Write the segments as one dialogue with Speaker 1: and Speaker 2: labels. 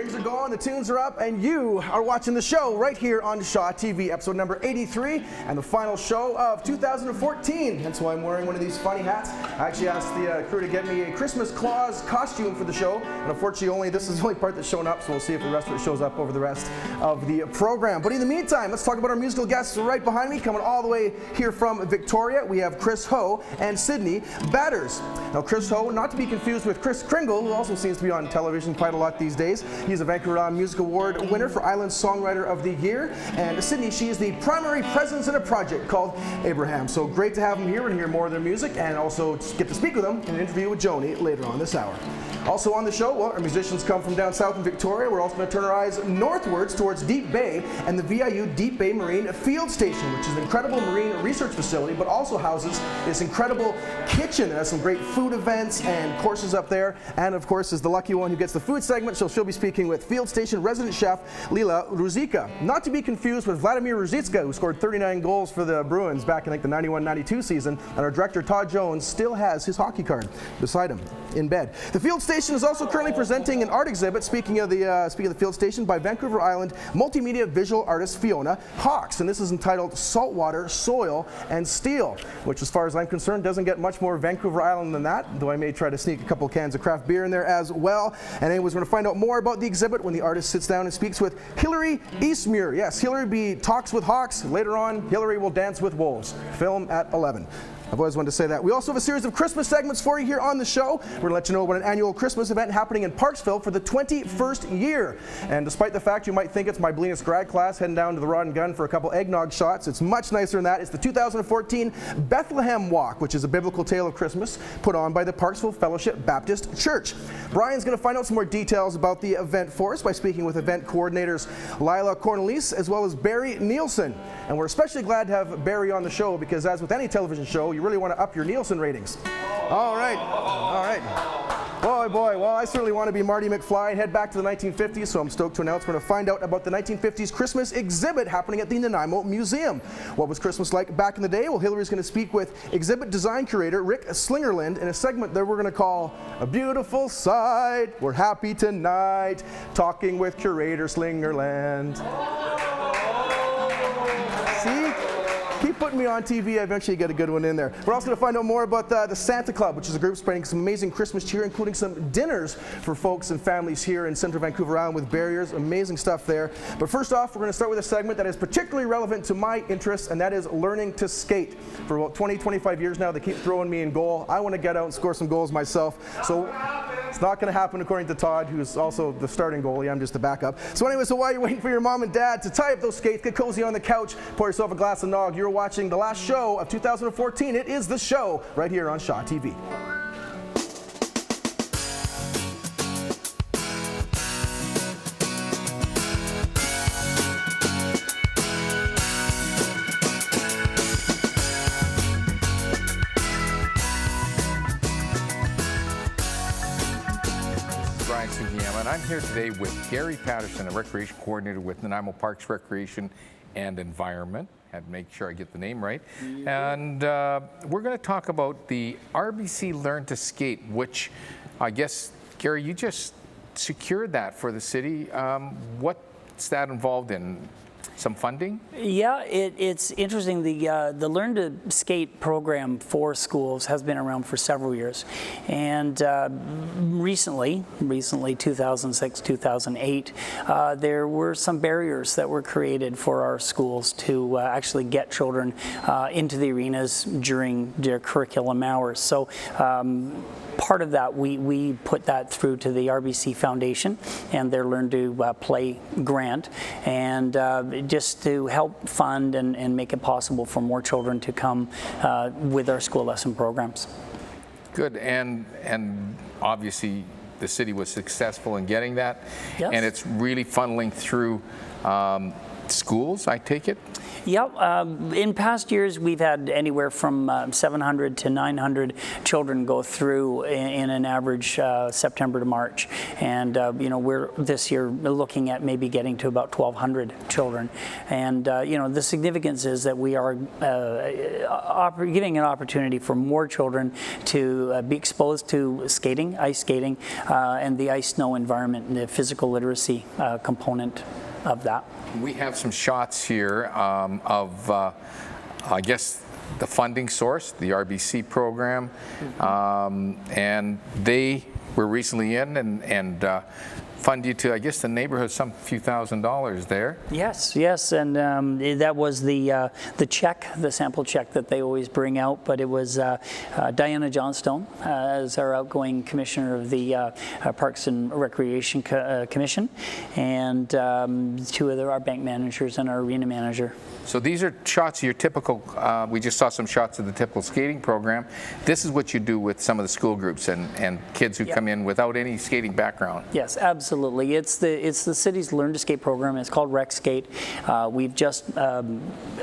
Speaker 1: Rings are going, the tunes are up, and you are watching the show right here on Shaw TV, episode number 83, and the final show of 2014. That's why I'm wearing one of these funny hats. I actually asked the crew to get me a Christmas Claus costume for the show, and unfortunately this is the only part that's shown up, so we'll see if the rest of it shows up over the rest of the program. But in the meantime, let's talk about our musical guests right behind me, coming all the way here from Victoria. We have Chris Ho and Sydney Batters. Now Chris Ho, not to be confused with Chris Kringle, who also seems to be on television quite a lot these days. He's a Vancouver Music Award winner for Island Songwriter of the Year. And Sydney, she is the primary presence in a project called Abraham. So great to have them here and hear more of their music, and also get to speak with them in an interview with Joni later on this hour. Also on the show, well, our musicians come from down south in Victoria. We're also going to turn our eyes northwards towards Deep Bay and the VIU Deep Bay Marine Field Station, which is an incredible marine research facility, but also houses this incredible kitchen that has some great food events and courses up there. And of course is the lucky one who gets the food segment, so she'll be speaking with Field Station resident chef Lila Ruzicka. Not to be confused with Vladimir Ruzicka, who scored 39 goals for the Bruins back in the 91-92 season, and our director Todd Jones still has his hockey card beside him in bed. The Field Station is also currently presenting an art exhibit, speaking of the Field Station, by Vancouver Island multimedia visual artist Fiona Hawks, and this is entitled Saltwater, Soil, and Steel, which as far as I'm concerned doesn't get much more Vancouver Island than that, though I may try to sneak a couple cans of craft beer in there as well. And anyone's going to find out more about the exhibit when the artist sits down and speaks with Hillary Eastmuir. Yes, Hillary talks with hawks. Later on, Hillary will dance with wolves. Film at 11. I've always wanted to say that. We also have a series of Christmas segments for you here on the show. We're going to let you know about an annual Christmas event happening in Parksville for the 21st year. And despite the fact you might think it's my Blenis grad class heading down to the Rod and Gun for a couple eggnog shots, it's much nicer than that. It's the 2014 Bethlehem Walk, which is a biblical tale of Christmas put on by the Parksville Fellowship Baptist Church. Brian's going to find out some more details about the event for us by speaking with event coordinators Lila Cornelise as well as Barry Nielsen. And we're especially glad to have Barry on the show because, as with any television show, you really want to up your Nielsen ratings. All right. Boy. Well, I certainly want to be Marty McFly and head back to the 1950s, so I'm stoked to announce we're going to find out about the 1950s Christmas exhibit happening at the Nanaimo Museum. What was Christmas like back in the day? Well, Hillary's going to speak with exhibit design curator Rick Slingerland in a segment that we're going to call A Beautiful Sight. We're happy tonight, talking with curator Slingerland. See? Keep putting me on TV, I eventually get a good one in there. We're also going to find out more about the Santa Club, which is a group spreading some amazing Christmas cheer, including some dinners for folks and families here in Central Vancouver Island with barriers. Amazing stuff there. But first off, we're going to start with a segment that is particularly relevant to my interests, and that is learning to skate. For about 20-25 years now, they keep throwing me in goal. I want to get out and score some goals myself. So it's not going to happen according to Todd, who's also the starting goalie. I'm just the backup. So anyway, so while you're waiting for your mom and dad to tie up those skates, get cozy on the couch, pour yourself a glass of nog. You're watching the last show of 2014. It is The Show right here on Shaw TV.
Speaker 2: And I'm here today with Gary Patterson, a recreation coordinator with Nanaimo Parks Recreation and Environment. Had to make sure I get the name right. And we're going to talk about the RBC Learn to Skate, which I guess, Gary, you just secured that for the city. What's that involved in? Some funding? Yeah,
Speaker 3: it's interesting. The Learn to Skate program for schools has been around for several years, and recently 2006, 2008, there were some barriers that were created for our schools to actually get children into the arenas during their curriculum hours. So part of that, we put that through to the RBC Foundation and their Learn to Play grant, and just to help fund and make it possible for more children to come with our school lesson programs.
Speaker 2: Good, and obviously the city was successful in getting that, yes. And it's really funneling through schools, I take it?
Speaker 3: Yep. In past years, we've had anywhere from 700 to 900 children go through in an average September to March, and we're this year looking at maybe getting to about 1,200 children. And the significance is that we are giving an opportunity for more children to be exposed to skating, ice skating, and the ice-snow environment, and the physical literacy component of that.
Speaker 2: We have some shots here of, I guess, the funding source, the RBC program, and they were recently in and fund you to, I guess, the neighborhood, some few $1,000s there.
Speaker 3: Yes, and that was the check, the sample check that they always bring out. But it was Diana Johnstone as our outgoing commissioner of the Parks and Recreation Commission, and two of our bank managers and our arena manager.
Speaker 2: So these are shots of your typical, we just saw some shots of the typical skating program. This is what you do with some of the school groups and kids who come in without any skating background.
Speaker 3: Yes, absolutely. It's the city's Learn to Skate program. It's called Rec Skate. We've just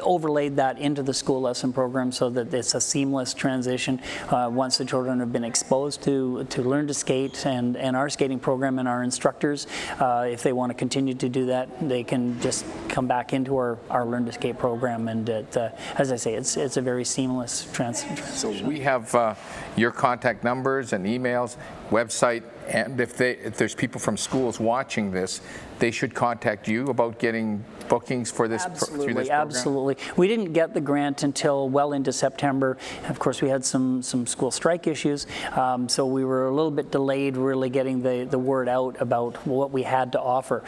Speaker 3: overlaid that into the school lesson program so that it's a seamless transition once the children have been exposed to Learn to Skate and our skating program and our instructors. If they want to continue to do that, they can just come back into our Learn to Skate program, and as I say, it's a very seamless transition.
Speaker 2: So we have your contact numbers and emails, website, and if there's people from schools watching this, they should contact you about getting bookings for this through this program?
Speaker 3: Absolutely. We didn't get the grant until well into September. Of course, we had some school strike issues, so we were a little bit delayed really getting the word out about what we had to offer.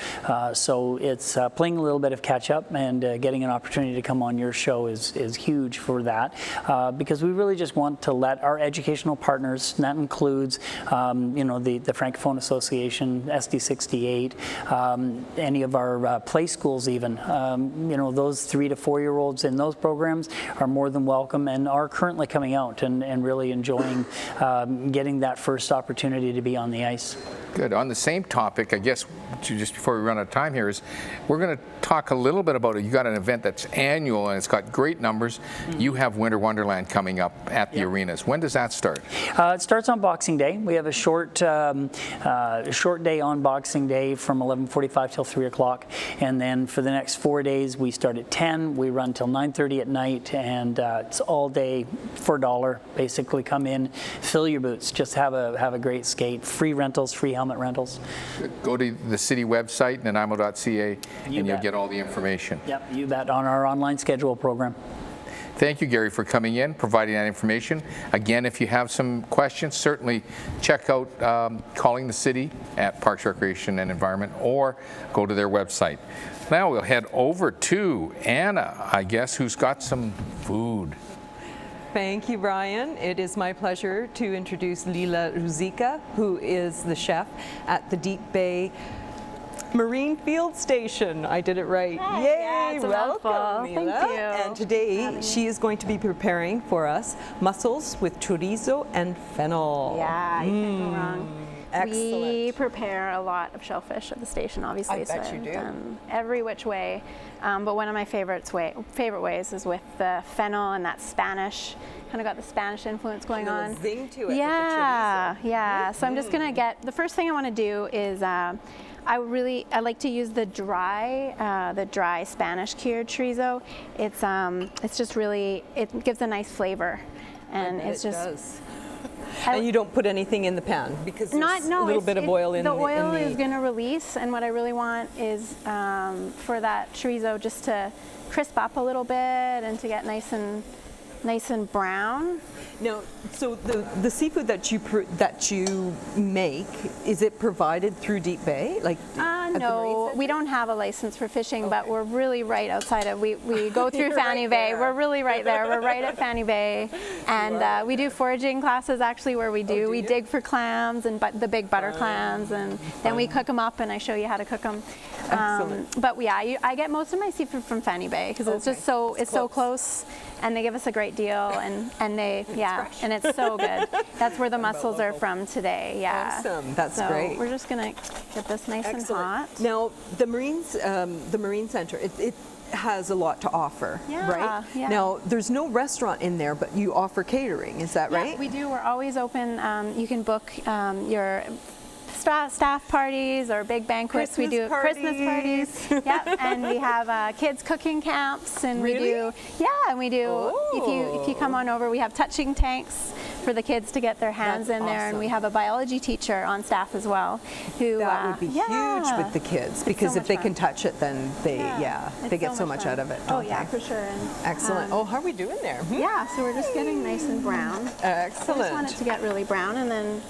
Speaker 3: So it's playing a little bit of catch up, and getting an opportunity to come on your show is huge for that, because we really just want to let our educational partners, and that includes the Francophone Association, SD68, any of our play schools even. Those 3 to 4 year olds in those programs are more than welcome and are currently coming out and really enjoying getting that first opportunity to be on the ice.
Speaker 2: Good. On the same topic, I guess, just before we run out of time here, is we're going to talk a little bit about it. You got an event that's annual and it's got great numbers. You have Winter Wonderland coming up at the arenas. When does that start?
Speaker 3: It starts on Boxing Day. We have a short day on Boxing Day from 11:45 till 3 o'clock, and then for the next 4 days we start at 10. We run till 9:30 at night, and it's all day for $1. Basically, come in, fill your boots, just have a great skate. Free rentals, free helmet rentals.
Speaker 2: Go to the city website, nanaimo.ca, and you'll get all the information.
Speaker 3: Yep, you bet, on our online schedule program.
Speaker 2: Thank you, Gary, for coming in, providing that information. Again, if you have some questions, certainly check out calling the city at Parks, Recreation and Environment, or go to their website. Now we'll head over to Anna, I guess, who's got some food.
Speaker 4: Thank you, Brian. It is my pleasure to introduce Lila Ruzicka, who is the chef at the Deep Bay Marine Field Station. I did it right.
Speaker 5: Hi.
Speaker 4: Yay!
Speaker 5: Yeah, it's a
Speaker 4: Welcome,
Speaker 5: mouthful.
Speaker 4: Lila.
Speaker 5: Thank you.
Speaker 4: And today she is going to be preparing for us mussels with chorizo and fennel.
Speaker 5: Yeah, you can't go wrong.
Speaker 4: Excellent.
Speaker 5: We prepare a lot of shellfish at the station, obviously.
Speaker 4: I bet
Speaker 5: so
Speaker 4: you do.
Speaker 5: I've done every which way. But one of my favorite ways is with the fennel and that Spanish, kind of got the Spanish influence going
Speaker 4: And a
Speaker 5: on.
Speaker 4: little zing to it
Speaker 5: Yeah,
Speaker 4: with the chorizo.
Speaker 5: yeah. So I'm just gonna get, the first thing I wanna do is, I like to use the dry Spanish cured chorizo. It's just really, it gives a nice flavor, and it's just.
Speaker 4: Does. And you don't put anything in the pan because there's a little bit of oil in
Speaker 5: the oil is going to release, and what I really want is for that chorizo just to crisp up a little bit and to get nice and brown.
Speaker 4: Now, so the seafood that you make, is it provided through Deep Bay? Like at the
Speaker 5: No,
Speaker 4: Marine
Speaker 5: we don't have a license for fishing, but we're really right outside of. We go through Fanny Bay.
Speaker 4: there.
Speaker 5: We're really right there. We're right at Fanny Bay, and we do foraging classes actually where we
Speaker 4: do
Speaker 5: we
Speaker 4: you?
Speaker 5: dig for clams and the big butter clams, and then we cook them up, and I show you how to cook them.
Speaker 4: Excellent.
Speaker 5: But yeah, I get most of my seafood from Fanny Bay because it's just so so close, and they give us a great deal, and they and it's so good. That's where the mussels are from today. Yeah.
Speaker 4: Awesome. That's
Speaker 5: so
Speaker 4: great.
Speaker 5: We're just gonna get this nice and hot. that.
Speaker 4: Now, the Marine Center, it has a lot to offer,
Speaker 5: Yeah,
Speaker 4: right?
Speaker 5: yeah.
Speaker 4: Now, there's no restaurant in there, but you offer catering, is that right?
Speaker 5: Yeah, we do. We're always open. You can book your staff parties or big banquets. We do Christmas parties. Yep, and we have kids cooking camps, and we do. Yeah, and we do. If you come on over, we have touching tanks for the kids to get their hands
Speaker 4: That's
Speaker 5: in there, and
Speaker 4: awesome.
Speaker 5: we have a biology teacher on staff as well. Who
Speaker 4: That would be huge with the kids, because
Speaker 5: so
Speaker 4: if they
Speaker 5: much
Speaker 4: can
Speaker 5: fun.
Speaker 4: touch it, then they
Speaker 5: It's
Speaker 4: get so much
Speaker 5: fun.
Speaker 4: out of it.
Speaker 5: Oh
Speaker 4: don't
Speaker 5: yeah,
Speaker 4: they?
Speaker 5: for sure. And,
Speaker 4: Excellent. How are we doing there?
Speaker 5: Yeah, so we're just getting nice and brown. So I just want it
Speaker 4: Excellent.
Speaker 5: to get really brown, and then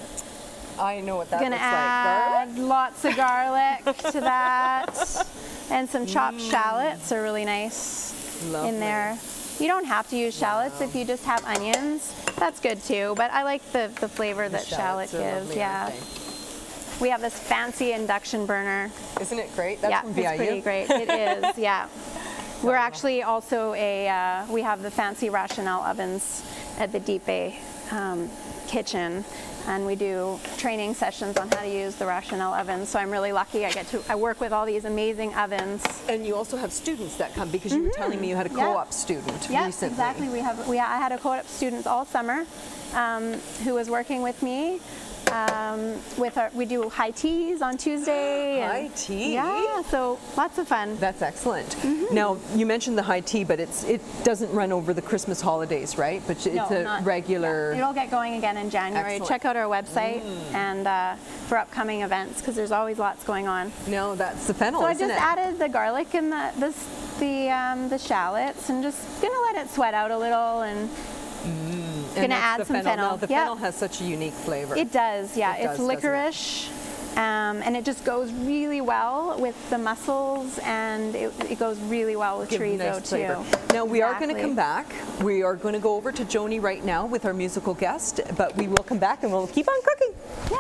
Speaker 4: I know what that
Speaker 5: gonna
Speaker 4: looks
Speaker 5: add
Speaker 4: like. Garlic?
Speaker 5: lots of garlic to that, and some chopped shallots are really nice
Speaker 4: Lovely.
Speaker 5: in there. You don't have to use shallots if you just have onions. That's good too, but I like the flavor that shallot
Speaker 4: Shallots are
Speaker 5: gives.
Speaker 4: lovely,
Speaker 5: Yeah.
Speaker 4: aren't they?
Speaker 5: We have this fancy induction burner.
Speaker 4: Isn't it great? That's
Speaker 5: Yeah,
Speaker 4: from
Speaker 5: it's
Speaker 4: VIU.
Speaker 5: pretty great. It is, yeah. We're actually also we have the fancy Rationale ovens at the Deep Bay kitchen, and we do training sessions on how to use the Rationale ovens. So I'm really lucky. I work with all these amazing ovens.
Speaker 4: And you also have students that come, because you were telling me you had a co-op student
Speaker 5: Yes,
Speaker 4: recently.
Speaker 5: exactly. I had a co-op student all summer who was working with me. We do high teas on Tuesday.
Speaker 4: High tea?
Speaker 5: Yeah, so lots of fun.
Speaker 4: That's excellent. Now, you mentioned the high tea, but it doesn't run over the Christmas holidays, right? But it's a
Speaker 5: not-
Speaker 4: regular...
Speaker 5: yeah. It'll get going again in January.
Speaker 4: Excellent.
Speaker 5: Check out our website and for upcoming events, because there's always lots going on.
Speaker 4: No, that's the fennel,
Speaker 5: So I
Speaker 4: isn't
Speaker 5: just
Speaker 4: it?
Speaker 5: added the garlic and the shallots, and just gonna let it sweat out a little, and
Speaker 4: And
Speaker 5: gonna
Speaker 4: that's
Speaker 5: add
Speaker 4: the
Speaker 5: some fennel.
Speaker 4: Now, the
Speaker 5: Yep.
Speaker 4: fennel has such a unique flavor.
Speaker 5: It does, yeah.
Speaker 4: It
Speaker 5: It's
Speaker 4: does, doesn't it?
Speaker 5: licorice, and it just goes really well with the mussels, and it goes really well with
Speaker 4: Give a
Speaker 5: chorizo
Speaker 4: nice
Speaker 5: too.
Speaker 4: flavor. Now, we are going to
Speaker 5: Exactly.
Speaker 4: come back. We are going to go over to Joni right now with our musical guest, but we will come back and we'll keep on cooking.
Speaker 6: Yay!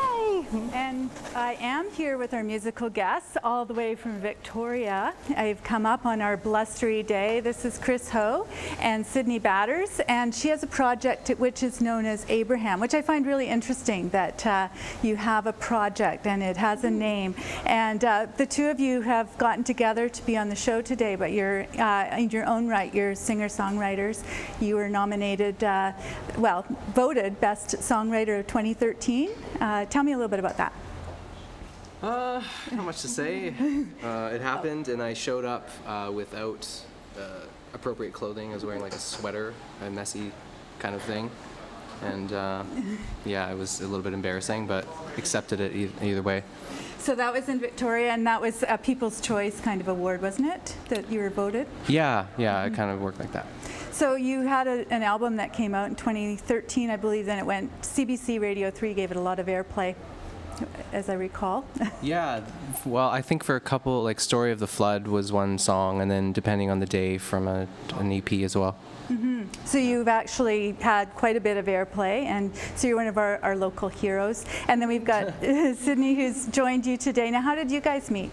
Speaker 6: And I am here with our musical guests all the way from Victoria. I've come up on our blustery day. This is Chris Ho and Sydney Batters, and she has a project which is known as Abraham, which I find really interesting that you have a project and it has a name. And the two of you have gotten together to be on the show today, but you're in your own right, you're singer-songwriters. You were nominated, voted Best Songwriter of 2013. Tell me a little bit about that.
Speaker 7: Not much to say. It happened, and I showed up without appropriate clothing. I was wearing like a sweater, a messy kind of thing. And yeah, it was a little bit embarrassing, but accepted it either way.
Speaker 6: So that was in Victoria, and that was a People's Choice kind of award, wasn't it, that you were voted?
Speaker 7: Yeah, it kind of worked like that.
Speaker 6: So you had an album that came out in 2013, I believe, then it went, CBC Radio 3 gave it a lot of airplay, as I recall.
Speaker 7: Yeah, well, I think for a couple, like Story of the Flood was one song, and then depending on the day from an EP as well.
Speaker 6: So you've actually had quite a bit of airplay, and so you're one of our local heroes. And then we've got Sydney, who's joined you today. Now, how did you guys meet?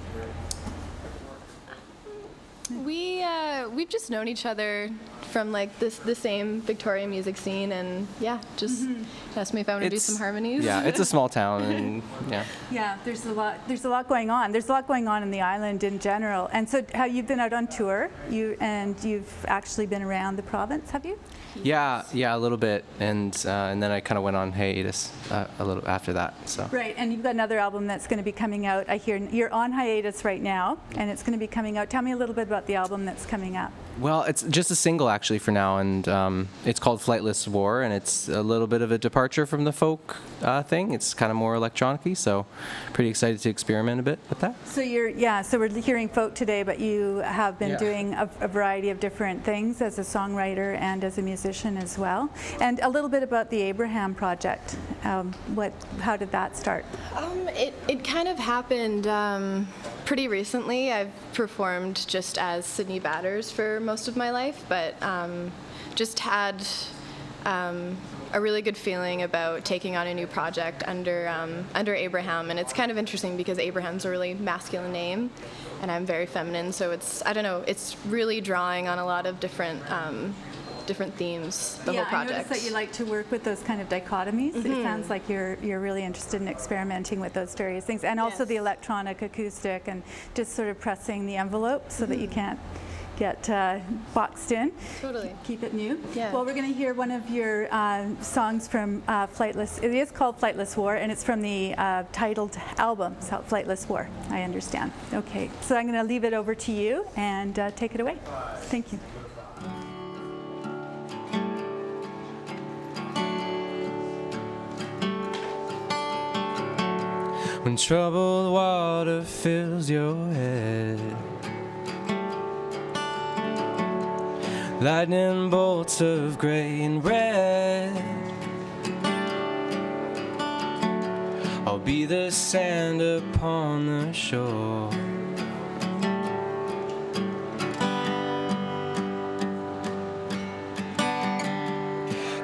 Speaker 8: We've just known each other from like the same Victoria music scene, and yeah, just asked me if I want to do some harmonies.
Speaker 7: Yeah, it's a small town, and yeah.
Speaker 6: Yeah, there's a lot going on. There's a lot going on in the island in general. And so, how you've been out on tour, you've actually been around the province, have you?
Speaker 7: Yeah, a little bit, and then I kind of went on hiatus a little after that. So.
Speaker 6: Right, and you've got another album that's going to be coming out. I hear you're on hiatus right now, and it's going to be coming out. Tell me a little bit about the album that's coming up.
Speaker 7: Well, it's just a single actually for now, and it's called Flightless War, and it's a little bit of a departure from the folk thing. It's kind of more electronic-y, so pretty excited to experiment a bit with that.
Speaker 6: So so we're hearing folk today, but you have been doing a variety of different things as a songwriter and as a musician as well. And a little bit about the Abraham project. How did that start?
Speaker 8: It kind of happened pretty recently. I've performed just as Sydney Batters for most of my life, but just had a really good feeling about taking on a new project under Abraham. And it's kind of interesting because Abraham's a really masculine name, and I'm very feminine, so it's really drawing on a lot of different different themes the whole
Speaker 6: I
Speaker 8: project.
Speaker 6: noticed that you like to work with those kind of dichotomies. It sounds like you're really interested in experimenting with those various things, and also the electronic, acoustic, and just sort of pressing the envelope so that you can't get boxed in.
Speaker 8: Totally.
Speaker 6: Keep it new.
Speaker 8: Yeah.
Speaker 6: Well, we're going to hear one of your songs from Flightless. It is called Flightless War, and it's from the titled album, so Flightless War, I understand. Okay, so I'm going to leave it over to you and take it away. Thank you.
Speaker 9: When troubled water fills your head, lightning bolts of gray and red, I'll be the sand upon the shore.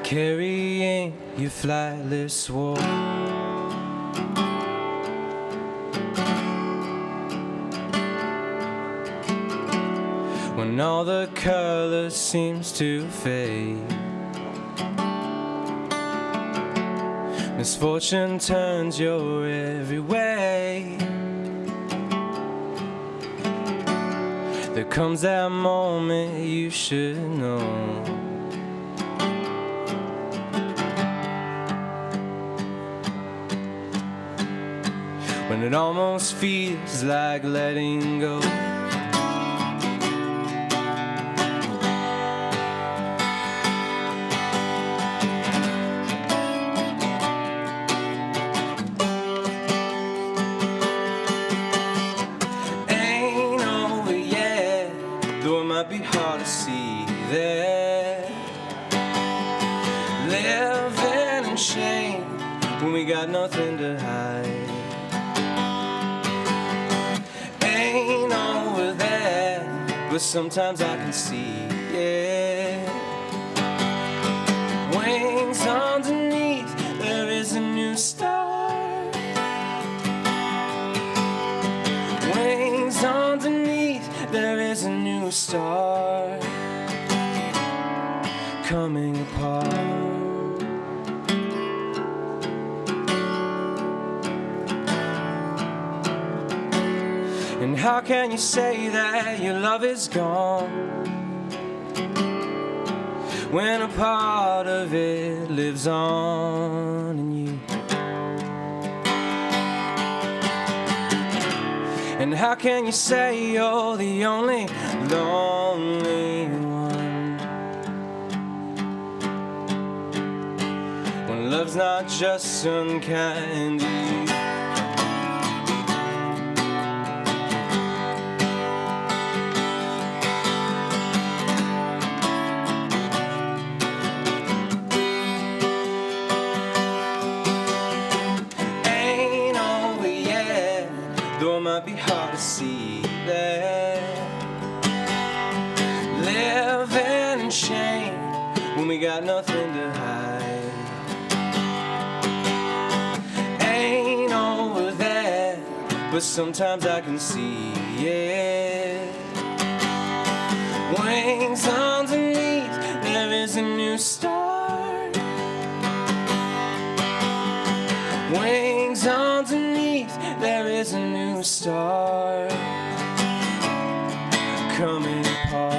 Speaker 9: Carrying your flightless war. When all the color seems to fade, misfortune turns your every way. There comes that moment you should know. When it almost feels like letting go. Might be hard to see there, living in shame when we got nothing to hide. Ain't over there, but sometimes I can see, yeah. Wings underneath, there is a new start. Wings underneath, there is a new start coming apart. And how can you say that your love is gone when a part of it lives on in you? And how can you say you're the only lonely one when love's not just unkind to you? Ain't over yet, though it might be hard to see that. Living in shame when we got nothing to hide. Ain't over there, but sometimes I can see, yeah. Wings underneath, there is a new start. Wings underneath, there is a new start coming apart.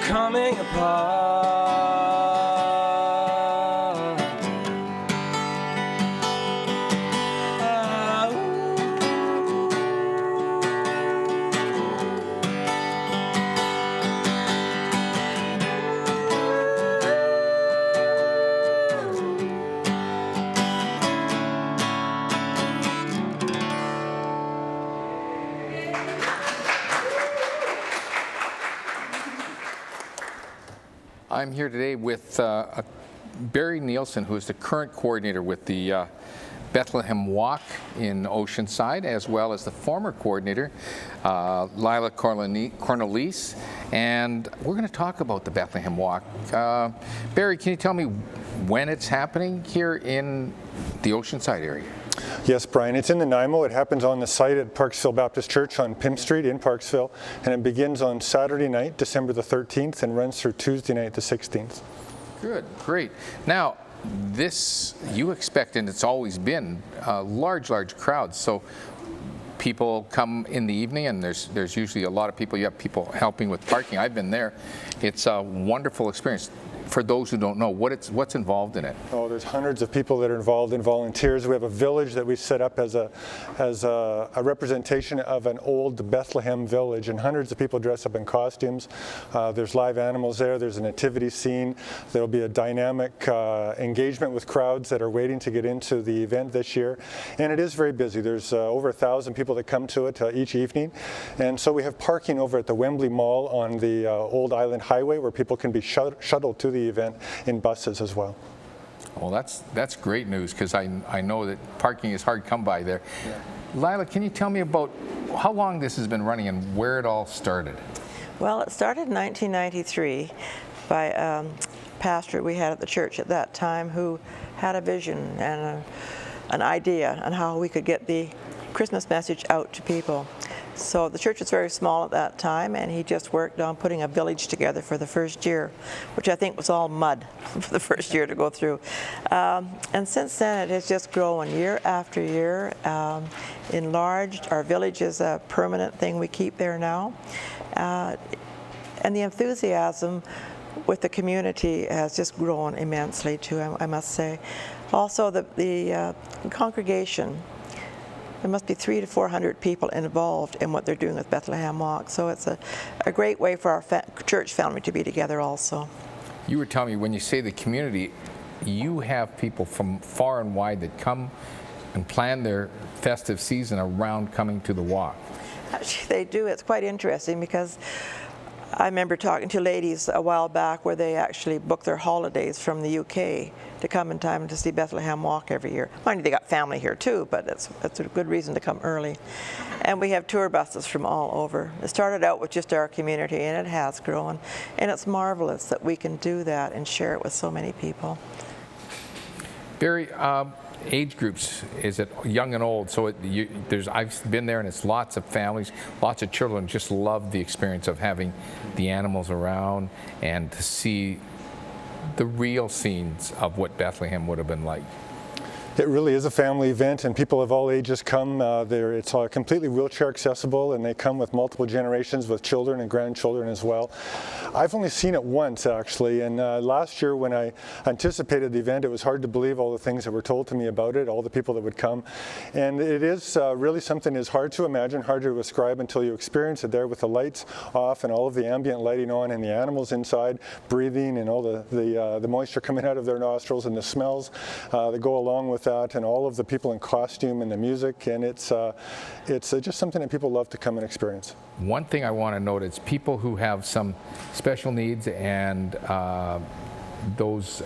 Speaker 9: Coming apart.
Speaker 2: I'm here today with Barry Nielsen, who is the current coordinator with the Bethlehem Walk in Oceanside, as well as the former coordinator, Lila Cornelise, and we're going to talk about the Bethlehem Walk. Barry, can you tell me when it's happening here in the Oceanside area?
Speaker 10: Yes, Brian, it's in Nanaimo. It happens on the site at Parksville Baptist Church on Pimp Street in Parksville, and it begins on Saturday night, December the 13th, and runs through Tuesday night, the 16th.
Speaker 2: Good, great. Now, this, you expect, and it's always been, large crowds. So people come in the evening, and there's usually a lot of people. You have people helping with parking. I've been there. It's a wonderful experience. For those who don't know, what's involved in it?
Speaker 10: Oh, there's hundreds of people that are involved in volunteers. We have a village that we set up as a representation of an old Bethlehem village, and hundreds of people dress up in costumes. There's live animals there. There's a nativity scene. There'll be a dynamic engagement with crowds that are waiting to get into the event this year, and it is very busy. There's over 1,000 people that come to it each evening, and so we have parking over at the Wembley Mall on the Old Island Highway where people can be shuttled to the event in buses as well.
Speaker 2: Well, that's great news, because I know that parking is hard to come by there. Yeah. Lila, can you tell me about how long this has been running and where it all started?
Speaker 11: Well, it started in 1993 by a pastor we had at the church at that time who had a vision and an idea on how we could get the Christmas message out to people. So the church was very small at that time, and he just worked on putting a village together for the first year, which I think was all mud for the first year to go through. And since then, it has just grown year after year, enlarged. Our village is a permanent thing we keep there now. And the enthusiasm with the community has just grown immensely too, I must say. Also, the congregation, there must be 300 to 400 people involved in what they're doing with Bethlehem Walk. So it's a great way for our church family to be together also.
Speaker 2: You were telling me, when you say the community, you have people from far and wide that come and plan their festive season around coming to the walk.
Speaker 11: Actually, they do. It's quite interesting, because I remember talking to ladies a while back where they actually booked their holidays from the UK to come in time to see Bethlehem Walk every year. Mind you, they got family here too, but it's a good reason to come early. And we have tour buses from all over. It started out with just our community, and it has grown. And it's marvelous that we can do that and share it with so many people.
Speaker 2: Barry, age groups, is it young and old? So I've been there, and it's lots of families, lots of children just love the experience of having the animals around and to see the real scenes of what Bethlehem would have been like.
Speaker 10: It really is a family event, and people of all ages come. It's completely wheelchair accessible, and they come with multiple generations with children and grandchildren as well. I've only seen it once, actually, and last year when I anticipated the event, it was hard to believe all the things that were told to me about it, all the people that would come. And it is really something that's hard to imagine, hard to describe until you experience it there with the lights off and all of the ambient lighting on and the animals inside breathing and all the moisture coming out of their nostrils and the smells that go along with that, and all of the people in costume and the music, and it's just something that people love to come and experience.
Speaker 2: One thing I want to note is people who have some special needs and those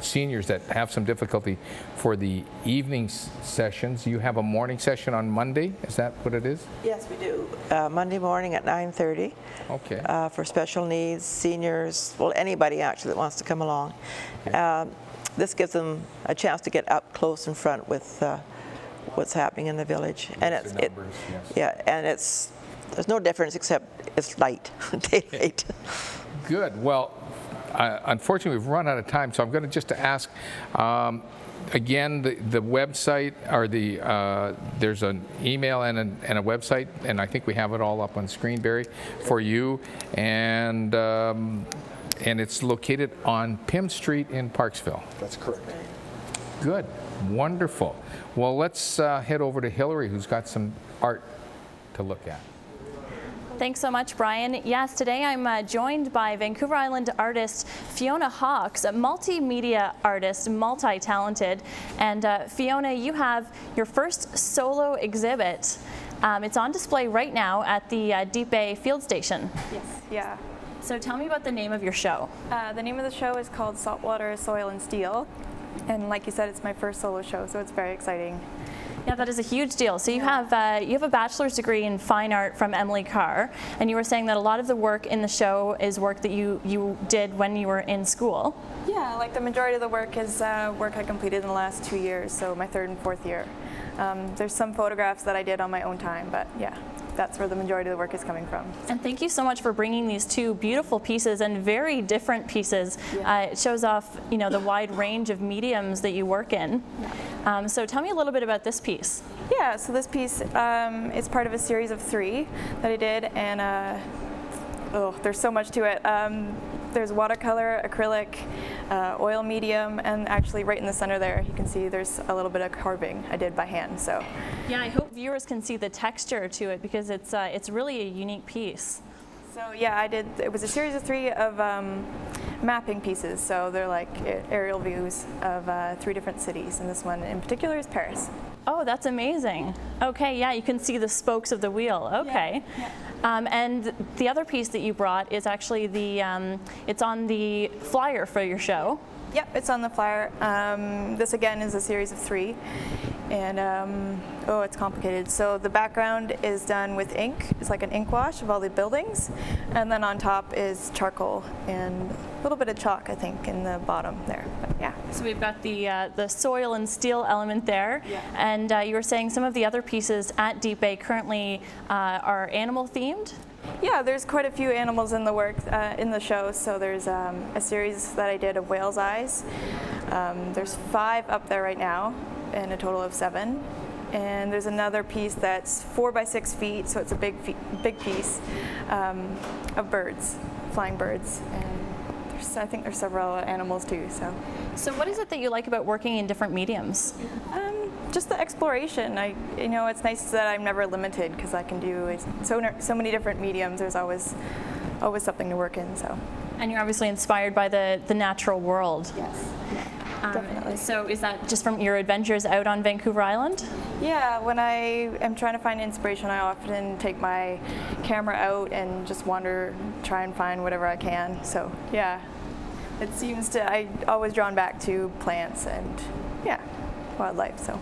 Speaker 2: seniors that have some difficulty for the evening sessions. You have a morning session on Monday, is that what it is?
Speaker 11: Yes, we do. Monday morning at 9:30.
Speaker 2: Okay.
Speaker 11: For special needs, seniors, well, anybody actually that wants to come along. Yeah. This gives them a chance to get up close in front with what's happening in the village, and there's no difference except it's light, daylight.
Speaker 2: Good. Well, unfortunately, we've run out of time, so I'm going to just ask again the website, or there's an email and a website, and I think we have it all up on screen, Barry, for you, and it's located on Pym Street in Parksville.
Speaker 10: That's correct.
Speaker 2: Good. Wonderful. Well, let's head over to Hillary, who's got some art to look at.
Speaker 12: Thanks so much, Brian. Yes, today I'm joined by Vancouver Island artist Fiona Hawks, a multimedia artist, multi-talented. And Fiona, you have your first solo exhibit. It's on display right now at the Deep Bay Field Station.
Speaker 13: Yes, yeah.
Speaker 12: So tell me about the name of your show.
Speaker 13: The name of the show is called Saltwater, Soil and Steel. And like you said, it's my first solo show, so it's very exciting.
Speaker 12: Yeah, that is a huge deal. So you have a bachelor's degree in fine art from Emily Carr, and you were saying that a lot of the work in the show is work that you did when you were in school.
Speaker 13: Yeah, like the majority of the work is work I completed in the last 2 years, so my 3rd and 4th year. There's some photographs that I did on my own time, but yeah, that's where the majority of the work is coming from.
Speaker 12: And thank you so much for bringing these two beautiful pieces and very different pieces. It shows off, you know, the wide range of mediums that you work in. So tell me a little bit about this piece.
Speaker 13: Yeah, so this piece is part of a series of 3 that I did, and there's so much to it. There's watercolor, acrylic, oil medium, and actually right in the center there, you can see there's a little bit of carving I did by hand. So,
Speaker 12: yeah, I hope viewers can see the texture to it because it's really a unique piece.
Speaker 13: So yeah, it was a series of 3 of mapping pieces. So they're like aerial views of 3 different cities, and this one in particular is Paris.
Speaker 12: Oh, that's amazing. Okay, yeah, you can see the spokes of the wheel. Okay. Yeah. And the other piece that you brought is actually it's on the flyer for your show.
Speaker 13: Yep, it's on the flyer. This again is a series of 3, and it's complicated. So the background is done with ink. It's like an ink wash of all the buildings, and then on top is charcoal and a little bit of chalk, I think, in the bottom there. But yeah.
Speaker 12: So we've got the soil and steel element there, and you were saying some of the other pieces at Deep Bay currently are animal themed.
Speaker 13: Yeah, there's quite a few animals in the work in the show. So there's a series that I did of whale's eyes. There's 5 up there right now, and a total of 7. And there's another piece that's 4 by 6 feet, so it's a big piece of birds, flying birds. And I think there's several animals too.
Speaker 12: So what is it that you like about working in different mediums?
Speaker 13: Just the exploration. It's nice that I'm never limited because I can do so many different mediums. There's always something to work in. So.
Speaker 12: And you're obviously inspired by the natural world.
Speaker 13: Yes. Definitely.
Speaker 12: So is that just from your adventures out on Vancouver Island?
Speaker 13: Yeah, when I am trying to find inspiration, I often take my camera out and just wander, try and find whatever I can. So yeah, I always drawn back to plants and wildlife. So.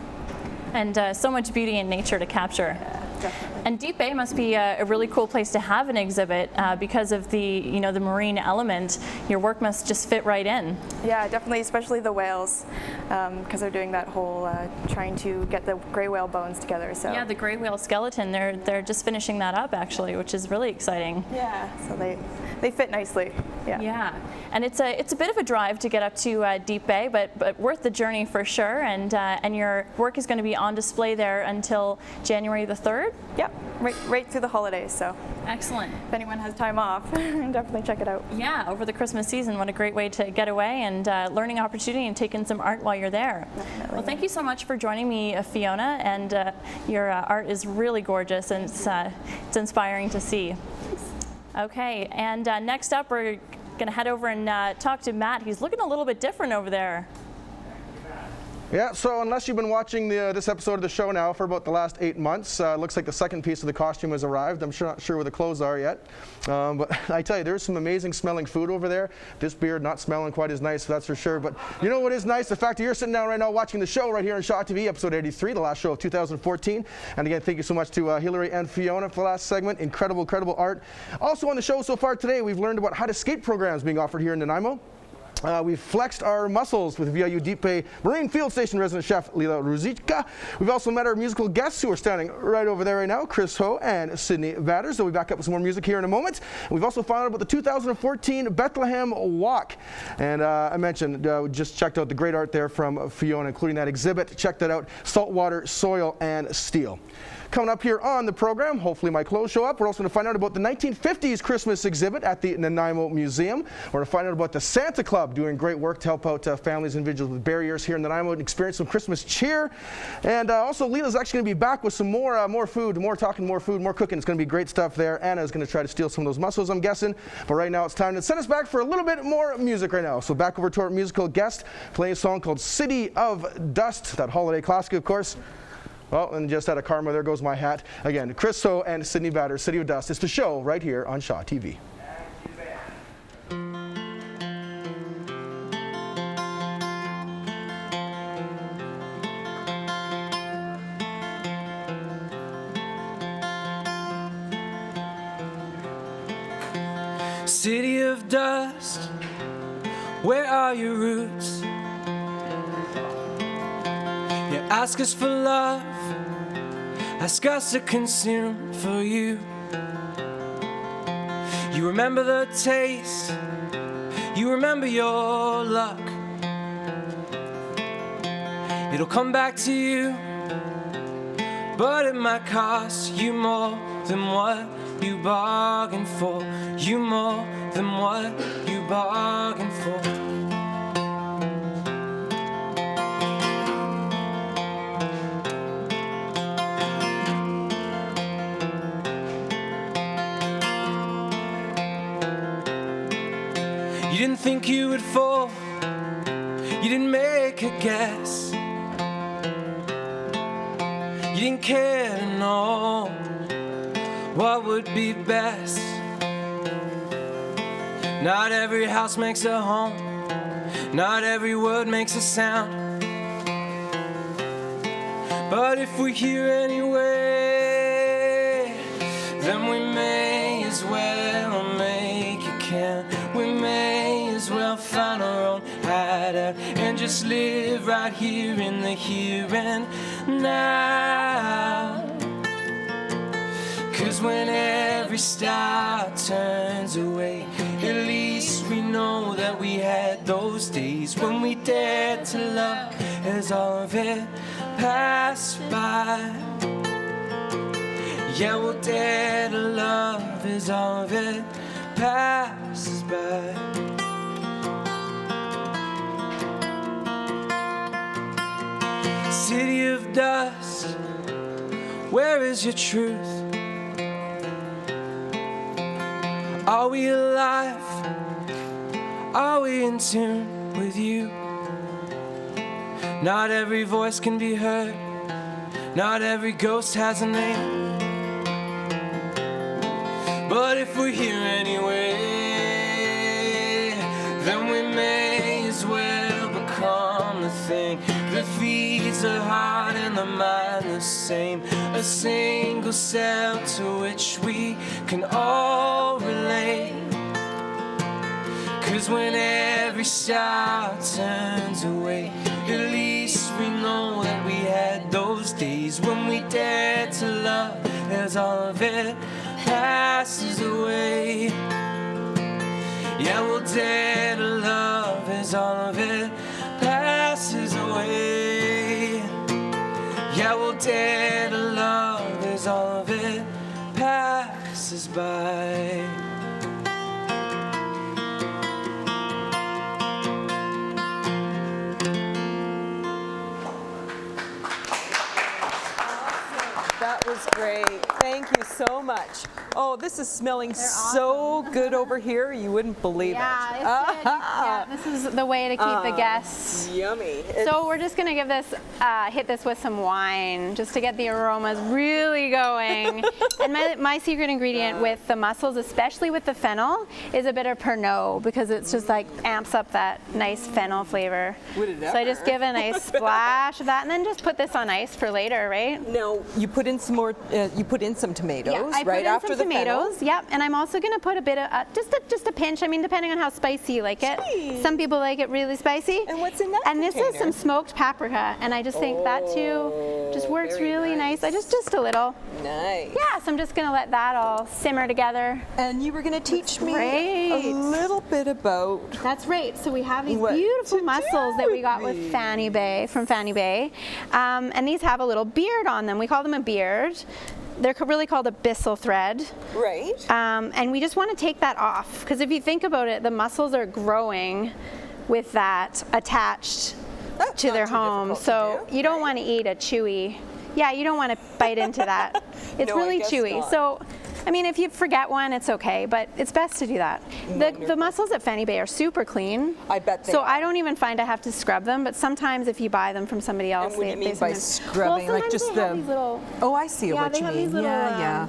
Speaker 12: And so much beauty in nature to capture.
Speaker 13: Yeah, definitely.
Speaker 12: And Deep Bay must be a really cool place to have an exhibit because of the marine element. Your work must just fit right in.
Speaker 13: Yeah, definitely, especially the whales, because they're doing that whole trying to get the gray whale bones together. So
Speaker 12: yeah, the gray whale skeleton. They're just finishing that up actually, which is really exciting.
Speaker 13: Yeah, so they fit nicely. Yeah.
Speaker 12: Yeah, and it's a bit of a drive to get up to Deep Bay, but worth the journey for sure. And your work is going to be on display there until January the 3rd.
Speaker 13: Yep, right through the holidays. So
Speaker 12: excellent.
Speaker 13: If anyone has time off, definitely check it out.
Speaker 12: Yeah, over the Christmas season, what a great way to get away and learning opportunity and take in some art while you're there.
Speaker 13: Definitely.
Speaker 12: Well, thank you so much for joining me, Fiona. And your art is really gorgeous, and it's inspiring to see. Okay, and next up we're going to head over and talk to Matt. He's looking a little bit different over there.
Speaker 1: Yeah, so unless you've been watching this episode of the show now for about the last 8 months, it looks like the second piece of the costume has arrived. I'm not sure where the clothes are yet. But I tell you, there's some amazing smelling food over there. This beard not smelling quite as nice, that's for sure. But you know what is nice? The fact that you're sitting down right now watching the show right here on Shaw TV, episode 83, the last show of 2014. And again, thank you so much to Hillary and Fiona for the last segment. Incredible art. Also on the show so far today, we've learned about how to skate programs being offered here in Nanaimo. We've flexed our muscles with VIU Deep Bay Marine Field Station resident chef Lila Ruzicka. We've also met our musical guests who are standing right over there right now, Chris Ho and Sydney Vadders. They'll be back up with some more music here in a moment. And we've also found out about the 2014 Bethlehem Walk. And I mentioned, we just checked out the great art there from Fiona, including that exhibit. Check that out, Saltwater, Soil, and Steel. Coming up here on the program, hopefully my clothes show up. We're also going to find out about the 1950s Christmas exhibit at the Nanaimo Museum. We're going to find out about the Santa Club doing great work to help out families and individuals with barriers here in Nanaimo and experience some Christmas cheer. And also Lila's actually going to be back with some more food, more cooking. It's going to be great stuff there. Anna's going to try to steal some of those mussels, I'm guessing. But right now it's time to send us back for a little bit more music right now. So back over to our musical guest, playing a song called City of Dust, that holiday classic, of course. Well, and just out of karma, there goes my hat. Again, Chris Ho and Sydney Batter, City of Dust. It's the show right here on Shaw TV.
Speaker 9: City of dust, Where are your roots? You ask us for love, ask us to consume for you. You remember the taste, you remember your luck. It'll come back to you, but it might cost you more than what you bargained for. You more than what you bargained for. You didn't think you would fall, you didn't make a guess. You didn't care to know what would be best. Not every house makes a home, not every word makes a sound. But if we're here anyway, then we may as well make it count. We may as well find our own hideout and just live right here in the here and now. 'Cause when every star turns away, at least we know that we had those days when we dared to love as all of it passed by. Yeah, we'll dare to love as all of it passes by. City of dust, where is your truth? Are we alive? Are we in tune with you? Not every voice can be heard, not every ghost has a name. But if we're here anyway, then we may as well become the thing that feeds the heart and the mind the same. A single cell to which we can all relate. 'Cause when every star turns away, at least we know that we had those days when we dared to love as all of it passes away. Yeah, we'll dare to love as all of it passes away. Yeah, we'll dare to love as all of it passes by.
Speaker 4: That was great. Thank you so much. Oh, this is smelling so good over here. You wouldn't believe it.
Speaker 5: It's good. Yeah, this is the way to keep the guests.
Speaker 4: Yummy.
Speaker 5: So we're just gonna give this, hit this with some wine, just to get the aromas really going. And my secret ingredient with the mussels, especially with the fennel, is a bit of Pernod, because it's just like amps up that nice fennel flavor.
Speaker 4: Would it ever?
Speaker 5: So I just give a nice splash of that, and then just put this on ice for later, right?
Speaker 4: No, you put in some more. You put in some tomatoes,
Speaker 5: Yeah, I
Speaker 4: right
Speaker 5: put in
Speaker 4: after
Speaker 5: some
Speaker 4: the
Speaker 5: tomatoes.
Speaker 4: fennel.
Speaker 5: Yep, and I'm also gonna put a bit of just a pinch. I mean, depending on how spicy you like it.
Speaker 4: Jeez.
Speaker 5: Some people like it really spicy.
Speaker 4: And what's in that
Speaker 5: And this is
Speaker 4: container?
Speaker 5: some smoked paprika, and I just think that too just works
Speaker 4: very
Speaker 5: really nice.
Speaker 4: nice.
Speaker 5: Just a little.
Speaker 4: Nice.
Speaker 5: Yeah, so I'm just gonna let that all simmer together.
Speaker 4: And you were going to teach me
Speaker 5: great.
Speaker 4: a little bit about.
Speaker 5: That's right. So we have these
Speaker 4: What
Speaker 5: beautiful
Speaker 4: to
Speaker 5: mussels
Speaker 4: do
Speaker 5: that we got
Speaker 4: with
Speaker 5: with Fanny Bay, from Fanny Bay. And these have a little beard on them. We call them a beard. They're really called a byssal thread.
Speaker 4: Right.
Speaker 5: And we just want to take that off, because if you think about it, the mussels are growing with that attached
Speaker 4: That's
Speaker 5: to
Speaker 4: not
Speaker 5: their
Speaker 4: too
Speaker 5: home.
Speaker 4: difficult
Speaker 5: So
Speaker 4: to do,
Speaker 5: you don't want to eat a chewy. Yeah, you don't want to bite into that. It's
Speaker 4: No, I
Speaker 5: really
Speaker 4: guess
Speaker 5: chewy.
Speaker 4: not.
Speaker 5: So, I mean, if you forget one, it's okay, but it's best to do that. The mussels at Fanny Bay are super clean.
Speaker 4: I bet they
Speaker 5: So
Speaker 4: are.
Speaker 5: I don't even find I have to scrub them, but sometimes if you buy them from somebody else,
Speaker 4: And what do you mean by
Speaker 5: sometimes-
Speaker 4: scrubbing?
Speaker 5: Well,
Speaker 4: Like just
Speaker 5: sometimes they have
Speaker 4: the-
Speaker 5: these little,
Speaker 4: Oh, I see
Speaker 5: yeah,
Speaker 4: what
Speaker 5: they
Speaker 4: you
Speaker 5: have
Speaker 4: mean.
Speaker 5: these little,
Speaker 4: Yeah.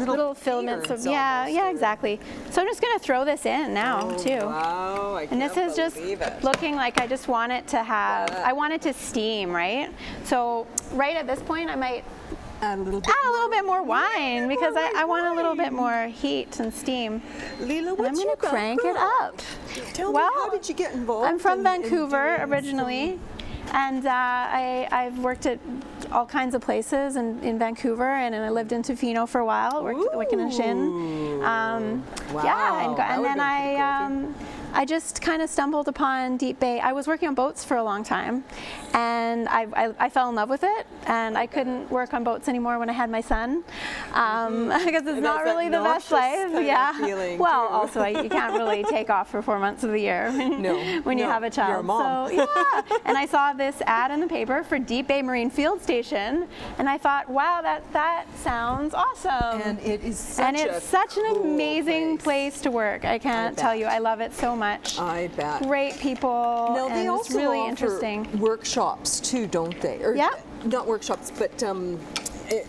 Speaker 5: little filaments of,
Speaker 4: beards
Speaker 5: yeah,
Speaker 4: almost,
Speaker 5: yeah,
Speaker 4: or-
Speaker 5: exactly. So I'm just gonna throw this in now too.
Speaker 4: Wow, I
Speaker 5: And this
Speaker 4: can't
Speaker 5: is just
Speaker 4: believe it.
Speaker 5: looking like I just want it to have, I want it to steam, right? So right at this point, I might
Speaker 14: add a little bit.
Speaker 5: Add a little bit more wine because I want a little bit more heat and steam.
Speaker 14: Lila,
Speaker 5: And
Speaker 14: what's
Speaker 5: I'm going
Speaker 14: your
Speaker 5: to crank it
Speaker 14: background?
Speaker 5: up.
Speaker 14: Tell
Speaker 5: well,
Speaker 14: me, how did you get involved?
Speaker 5: I'm from
Speaker 14: in
Speaker 5: Vancouver
Speaker 14: doing
Speaker 5: originally, and I've worked at all kinds of places in Vancouver, and I lived in Tofino for a while. Worked at the Wicken and Shin. Yeah, and then I just kind of stumbled upon Deep Bay. I was working on boats for a long time, and I fell in love with it, and I couldn't work on boats anymore when I had my son, because it's not really the best life. Yeah. Well, also you can't really take off for 4 months of the year when you have a child.
Speaker 14: You're a mom.
Speaker 5: So yeah, and I saw this ad in the paper for Deep Bay Marine Field Station, and I thought, wow, that sounds awesome.
Speaker 14: And it is such
Speaker 5: an amazing place to work. I can't tell you, I love it so much.
Speaker 14: I bet.
Speaker 5: Great people.
Speaker 14: Now, they
Speaker 5: and
Speaker 14: also
Speaker 5: it's really
Speaker 14: offer
Speaker 5: interesting
Speaker 14: workshops too, don't they? Or
Speaker 5: yeah.
Speaker 14: Not workshops, but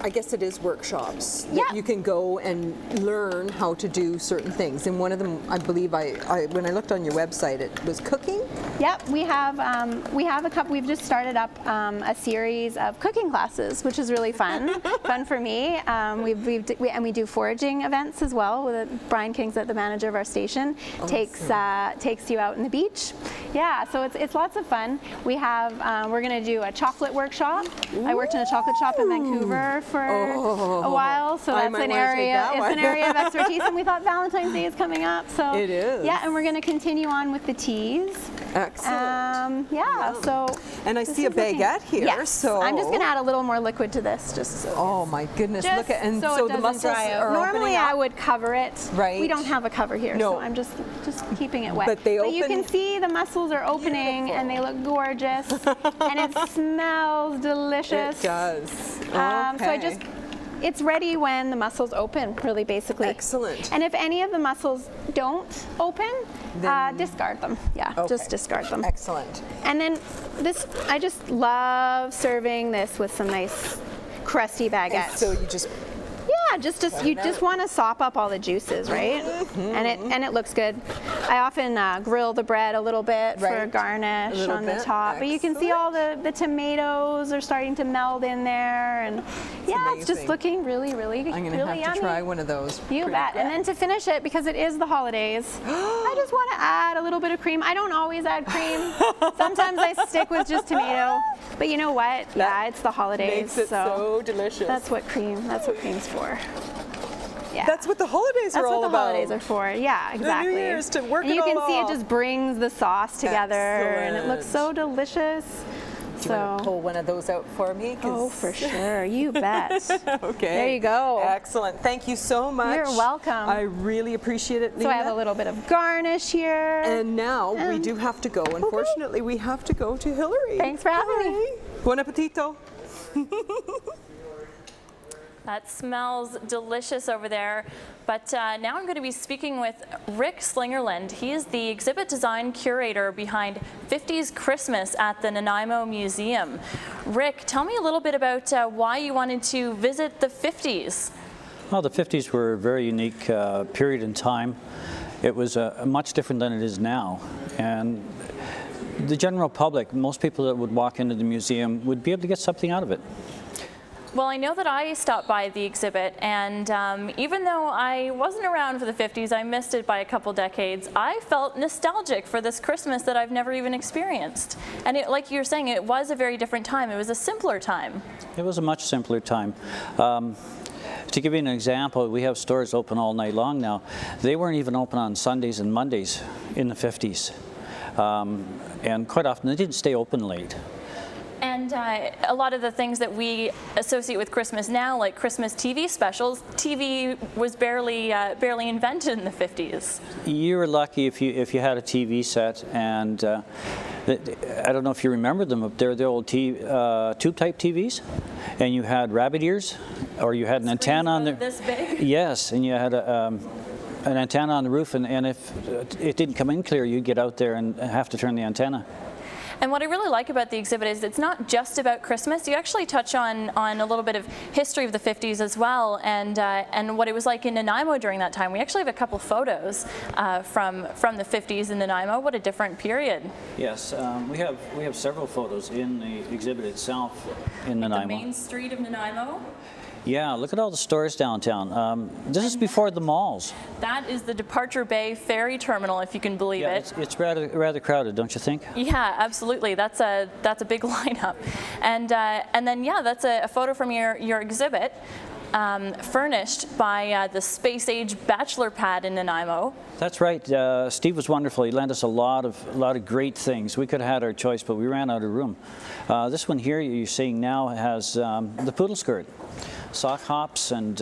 Speaker 14: I guess it is workshops that you can go and learn how to do certain things. And one of them, I believe, when I looked on your website, it was cooking.
Speaker 5: Yep, we have a couple. We've just started up a series of cooking classes, which is really fun. Fun for me. We do foraging events as well. Brian King's the manager of our station.
Speaker 14: Awesome.
Speaker 5: Takes you out in the beach. Yeah, so it's lots of fun. We're going to do a chocolate workshop. Ooh. I worked in a chocolate shop in Vancouver for a while, so that's an area. It's an area of expertise, and we thought Valentine's Day is coming up, so
Speaker 14: it is.
Speaker 5: Yeah, and we're going to continue on with the teas.
Speaker 14: Excellent.
Speaker 5: So.
Speaker 14: And I see a baguette here.
Speaker 5: Yes.
Speaker 14: So
Speaker 5: I'm just going to add a little more liquid to this, just so.
Speaker 14: Oh my goodness!
Speaker 5: Just
Speaker 14: look at and
Speaker 5: so
Speaker 14: the muscles are
Speaker 5: normally I would cover it.
Speaker 14: Right.
Speaker 5: We don't have a cover here, so I'm just keeping it wet.
Speaker 14: But
Speaker 5: you can see the muscles are opening, and they look gorgeous, and it smells delicious.
Speaker 14: It does.
Speaker 5: So it's ready when the muscles open, really, basically.
Speaker 14: Excellent.
Speaker 5: And if any of the muscles don't open, discard them. Yeah, just discard them.
Speaker 14: Excellent.
Speaker 5: And then I just love serving this with some nice crusty baguettes.
Speaker 14: And so you just.
Speaker 5: Yeah, you just want to sop up all the juices, right?
Speaker 14: Mm-hmm.
Speaker 5: And it looks good. I often grill the bread a little bit for garnish on the top.
Speaker 14: Excellent.
Speaker 5: But you can see all the tomatoes are starting to meld in there, and it's just looking really, really,
Speaker 14: I'm gonna
Speaker 5: really
Speaker 14: have
Speaker 5: yummy.
Speaker 14: to try one of those.
Speaker 5: You bet. And then to finish it, because it is the holidays, I just want to add a little bit of cream. I don't always add cream. Sometimes I stick with just tomato. But you know what? It's the holidays.
Speaker 14: Makes it so delicious.
Speaker 5: That's what cream's for. Yeah.
Speaker 14: That's what the holidays are all about.
Speaker 5: That's what the holidays are for. Yeah, exactly.
Speaker 14: The New Year's to work
Speaker 5: and
Speaker 14: it
Speaker 5: you
Speaker 14: all
Speaker 5: can see
Speaker 14: off.
Speaker 5: it just brings the sauce together, and it looks so delicious.
Speaker 14: Do you want to pull one of those out for me?
Speaker 5: Oh, for sure. You bet.
Speaker 14: Okay.
Speaker 5: There you go.
Speaker 14: Excellent. Thank you so much.
Speaker 5: You're welcome.
Speaker 14: I really appreciate it, Lila.
Speaker 5: So I have a little bit of garnish here.
Speaker 14: And now we do have to go. Unfortunately, we have to go to Hillary.
Speaker 5: Thanks for having me.
Speaker 14: Buon appetito.
Speaker 12: That smells delicious over there. But now I'm going to be speaking with Rick Slingerland. He is the exhibit design curator behind 50s Christmas at the Nanaimo Museum. Rick, tell me a little bit about why you wanted to visit the 50s.
Speaker 15: Well, the 50s were a very unique period in time. It was much different than it is now. And the general public, most people that would walk into the museum would be able to get something out of it.
Speaker 12: Well, I know that I stopped by the exhibit, and even though I wasn't around for the 50s, I missed it by a couple decades, I felt nostalgic for this Christmas that I've never even experienced. And like you were saying, it was a very different time. It was a simpler time.
Speaker 15: It was a much simpler time. To give you an example, we have stores open all night long now. They weren't even open on Sundays and Mondays in the 50s. And quite often they didn't stay open late.
Speaker 12: And a lot of the things that we associate with Christmas now, like Christmas TV specials, TV was barely invented in the 50s.
Speaker 15: You were lucky if you had a TV set, and I don't know if you remember them, but they're the old tube-type TVs, and you had rabbit ears, or you had an antenna on the
Speaker 12: this big.
Speaker 15: Yes, and you had an antenna on the roof, and if it didn't come in clear, you'd get out there and have to turn the antenna.
Speaker 12: And what I really like about the exhibit is it's not just about Christmas. You actually touch on a little bit of history of the 50s as well, and what it was like in Nanaimo during that time. We actually have a couple photos from the 50s in Nanaimo. What a different period.
Speaker 15: Yes, we have several photos in the exhibit itself in Nanaimo.
Speaker 12: The main street of Nanaimo.
Speaker 15: Yeah, look at all the stores downtown. This is before the malls.
Speaker 12: That is the Departure Bay Ferry Terminal, if you can believe it.
Speaker 15: It's rather crowded, don't you think?
Speaker 12: Yeah, absolutely. That's a big lineup, and then yeah, that's a photo from your exhibit, furnished by the Space Age Bachelor Pad in Nanaimo.
Speaker 15: That's right. Steve was wonderful. He lent us a lot of great things. We could have had our choice, but we ran out of room. This one here you're seeing now has the poodle skirt, sock hops, and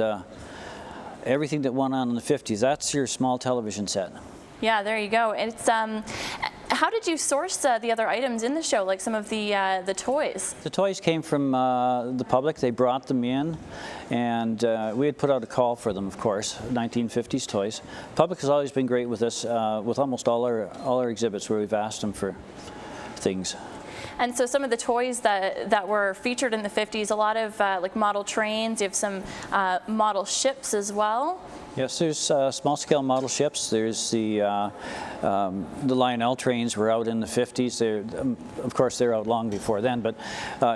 Speaker 15: everything that went on in the 50s. That's your small television set.
Speaker 12: Yeah, there you go. It's how did you source the other items in the show, like some of the toys?
Speaker 15: The toys came from the public. They brought them in, and we had put out a call for them, of course, 1950s toys. Public has always been great with us, with almost all our exhibits where we've asked them for things.
Speaker 12: And so some of the toys that were featured in the 50s, a lot of like model trains, you have some model ships as well.
Speaker 15: Yes, there's small-scale model ships. There's the Lionel trains were out in the 50s. Of course, they're out long before then, but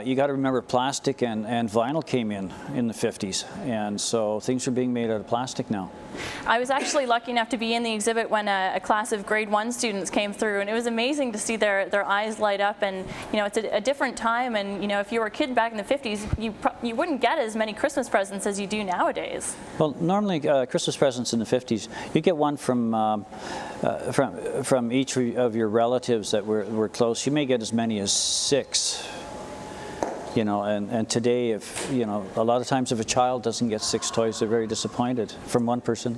Speaker 15: you got to remember plastic and vinyl came in the 50s, and so things are being made out of plastic now.
Speaker 12: I was actually lucky enough to be in the exhibit when a class of grade 1 students came through, and it was amazing to see their eyes light up. And you know, it's a different time, and you know, if you were a kid back in the 50s, you wouldn't get as many Christmas presents as you do nowadays.
Speaker 15: Well, normally Christmas presents in the 50s, you get one from each of your relatives that were close. You may get as many as 6. You know, and today, if you know, a lot of times if a child doesn't get 6 toys, they're very disappointed from one person.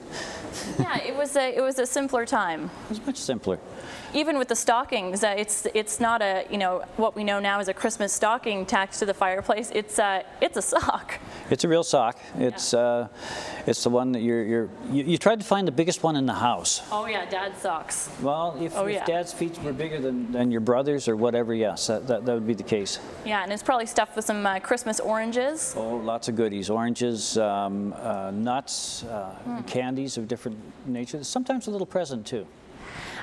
Speaker 12: Yeah, it was a simpler time.
Speaker 15: It was much simpler.
Speaker 12: Even with the stockings, it's not a, you know, what we know now as a Christmas stocking tacked to the fireplace. It's a sock.
Speaker 15: It's a real sock. It's the one that you tried to find the biggest one in the house.
Speaker 12: Oh yeah, Dad's socks.
Speaker 15: Well, if Dad's feet were bigger than your brother's or whatever, yes, that would be the case.
Speaker 12: Yeah, and it's probably stuffed with some Christmas oranges.
Speaker 15: Oh, lots of goodies. Oranges, nuts, candies of different natures. Sometimes a little present too.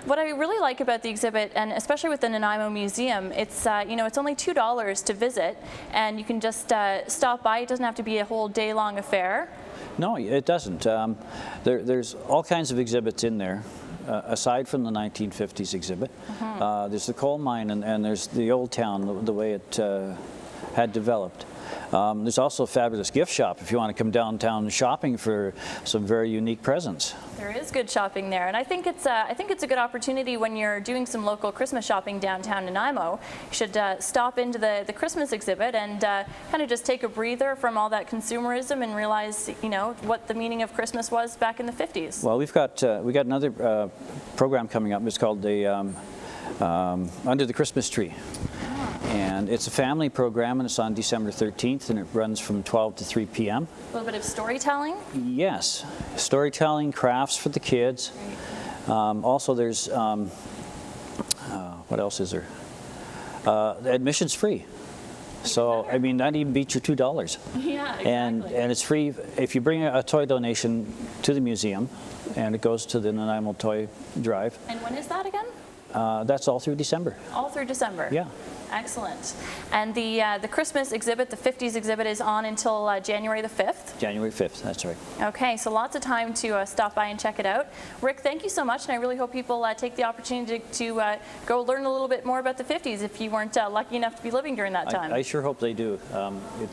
Speaker 12: What I really like about the exhibit, and especially with the Nanaimo Museum, it's you know, it's only $2 to visit, and you can just stop by. It doesn't have to be a whole day-long affair.
Speaker 15: No, it doesn't. There's all kinds of exhibits in there, aside from the 1950s exhibit. There's the coal mine, and there's the old town, the way it had developed. There's also a fabulous gift shop if you want to come downtown shopping for some very unique presents.
Speaker 12: There is good shopping there, and I think it's a good opportunity when you're doing some local Christmas shopping downtown Nanaimo. You should stop into the Christmas exhibit and kind of just take a breather from all that consumerism and realize, you know, what the meaning of Christmas was back in the 50s.
Speaker 15: Well, we got another program coming up. It's called the Under the Christmas Tree. And it's a family program, and it's on December 13th, and it runs from 12 to 3 p.m.
Speaker 12: A little bit of storytelling?
Speaker 15: Yes, storytelling, crafts for the kids. Also, there's, what else is there? Admission's free. So, I mean, that even beats your $2.
Speaker 12: Yeah, exactly.
Speaker 15: And it's free if you bring a toy donation to the museum, and it goes to the Nanaimo Toy Drive.
Speaker 12: And when is that again?
Speaker 15: That's all through December.
Speaker 12: All through December?
Speaker 15: Yeah.
Speaker 12: Excellent. And the Christmas exhibit, the 50s exhibit, is on until January the 5th?
Speaker 15: January 5th, that's right.
Speaker 12: Okay, so lots of time to stop by and check it out. Rick, thank you so much, and I really hope people take the opportunity to go learn a little bit more about the 50s if you weren't lucky enough to be living during that time.
Speaker 15: I sure hope they do.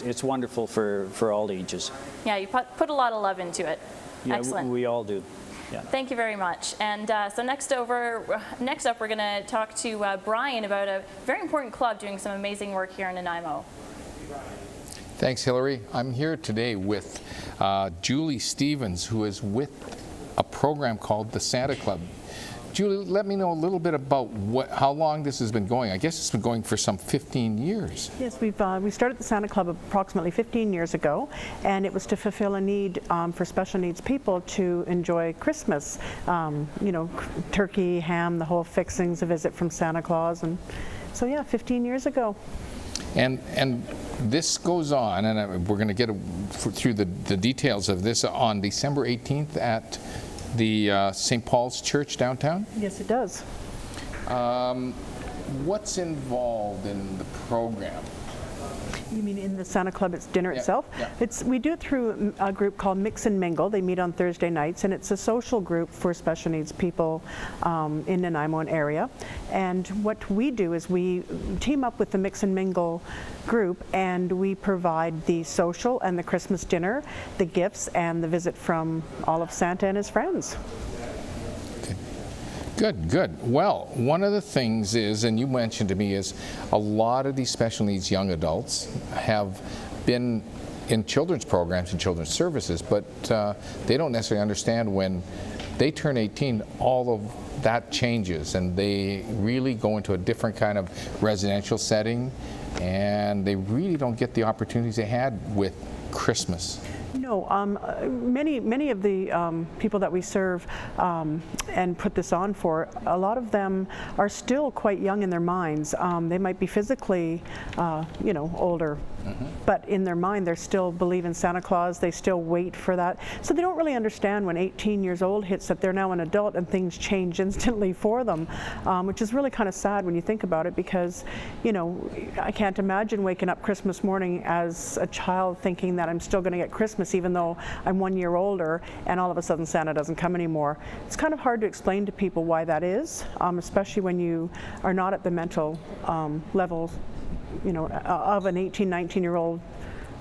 Speaker 15: It's wonderful for all ages.
Speaker 12: Yeah, you put a lot of love into it.
Speaker 15: Yeah,
Speaker 12: excellent.
Speaker 15: We all do. Yeah.
Speaker 12: Thank you very much. And so next up, we're going to talk to Brian about a very important club doing some amazing work here in Nanaimo.
Speaker 2: Thanks, Hillary. I'm here today with Julie Stevens, who is with a program called the Santa Club. Julie, let me know a little bit about how long this has been going. I guess it's been going for some 15 years.
Speaker 16: Yes, we started the Santa Club approximately 15 years ago, and it was to fulfill a need for special needs people to enjoy Christmas. You know, turkey, ham, the whole fixings, a visit from Santa Claus, and So yeah, 15 years ago.
Speaker 2: And this goes on, and we're going to get through the details of this on December 18th at the St. Paul's Church downtown?
Speaker 16: Yes, it does.
Speaker 2: What's involved in the program?
Speaker 16: You mean in the Santa Club, it's dinner itself?
Speaker 2: Yeah.
Speaker 16: We do it through a group called Mix and Mingle. They meet on Thursday nights, and it's a social group for special needs people in Nanaimo and area. And what we do is we team up with the Mix and Mingle group, and we provide the social and the Christmas dinner, the gifts, and the visit from all of Santa and his friends.
Speaker 2: Good, good. Well, one of the things is, and you mentioned to me, is a lot of these special needs young adults have been in children's programs and children's services, but they don't necessarily understand when they turn 18, all of that changes, and they really go into a different kind of residential setting, and they really don't get the opportunities they had with Christmas.
Speaker 16: No, many of the people that we serve and put this on for, a lot of them are still quite young in their minds. They might be physically, older, but in their mind they still believe in Santa Claus. They still wait for that. So they don't really understand when 18 years old hits that they're now an adult and things change instantly for them, which is really kind of sad when you think about it, because, I can't imagine waking up Christmas morning as a child thinking that I'm still going to get Christmas even though I'm 1 year older, and all of a sudden Santa doesn't come anymore. It's kind of hard to explain to people why that is, especially when you are not at the mental level, of an 18, 19-year-old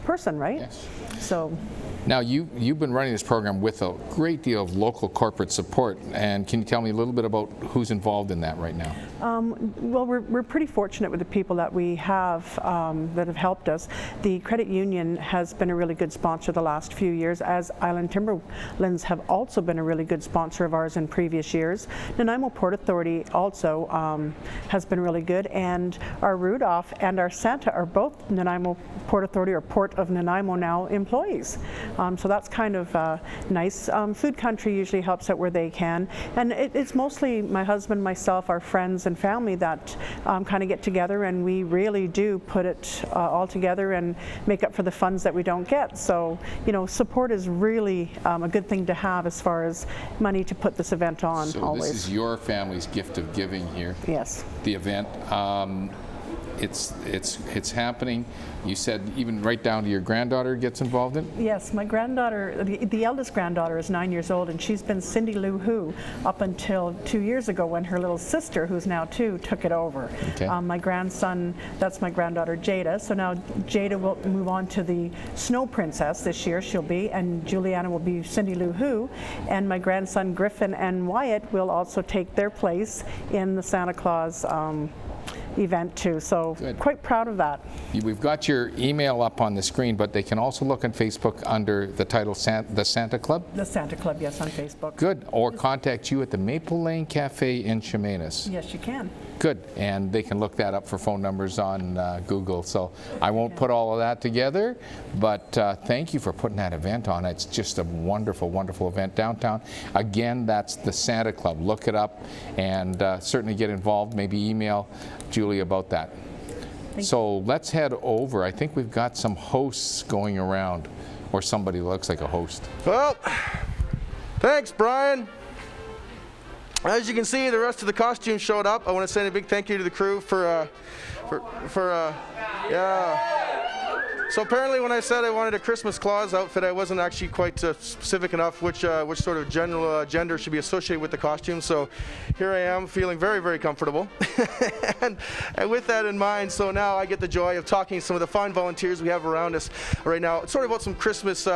Speaker 16: person, right?
Speaker 2: Yes.
Speaker 16: So.
Speaker 2: Now, you've been running this program with a great deal of local corporate support, and can you tell me a little bit about who's involved in that right now?
Speaker 16: Well, we're pretty fortunate with the people that we have that have helped us. The credit union has been a really good sponsor the last few years, as Island Timberlands have also been a really good sponsor of ours in previous years. Nanaimo Port Authority also has been really good, and our Rudolph and our Santa are both Nanaimo Port Authority or Port of Nanaimo now employees. So that's kind of nice. Food Country usually helps out where they can, and it's mostly my husband, myself, our friends and family that kind of get together, and we really do put it all together and make up for the funds that we don't get. So, support is really a good thing to have as far as money to put this event on.
Speaker 2: So
Speaker 16: always.
Speaker 2: This is your family's gift of giving here.
Speaker 16: Yes.
Speaker 2: The event. It's happening. You said even right down to your granddaughter gets involved in it?
Speaker 16: Yes, my granddaughter, the eldest granddaughter, is 9 years old, and she's been Cindy Lou Who up until 2 years ago when her little sister, who's now 2, took it over.
Speaker 2: Okay.
Speaker 16: My grandson, that's my granddaughter Jada, so now Jada will move on to the Snow Princess this year, she'll be, and Juliana will be Cindy Lou Who, and my grandson Griffin and Wyatt will also take their place in the Santa Claus event too, so
Speaker 2: Good.
Speaker 16: Quite proud of that.
Speaker 2: We've got your email up on the screen, but they can also look on Facebook under the title The Santa Club?
Speaker 16: The Santa Club, yes, on Facebook.
Speaker 2: Good, or contact you at the Maple Lane Cafe in Chemainus.
Speaker 16: Yes, you can.
Speaker 2: Good, and they can look that up for phone numbers on Google, so I won't put all of that together, but thank you for putting that event on. It's just a wonderful, wonderful event downtown. Again, that's the Santa Club. Look it up and certainly get involved. Maybe email Julie about that. So let's head over. I think we've got some hosts going around, or somebody looks like a host.
Speaker 1: Well, thanks, Brian. As you can see, the rest of the costumes showed up. I want to send a big thank you to the crew for So apparently when I said I wanted a Christmas Claus outfit, I wasn't actually quite specific enough which sort of general gender should be associated with the costume. So here I am feeling very, very comfortable. and with that in mind, so now I get the joy of talking to some of the fine volunteers we have around us right now. It's sort of about some Christmas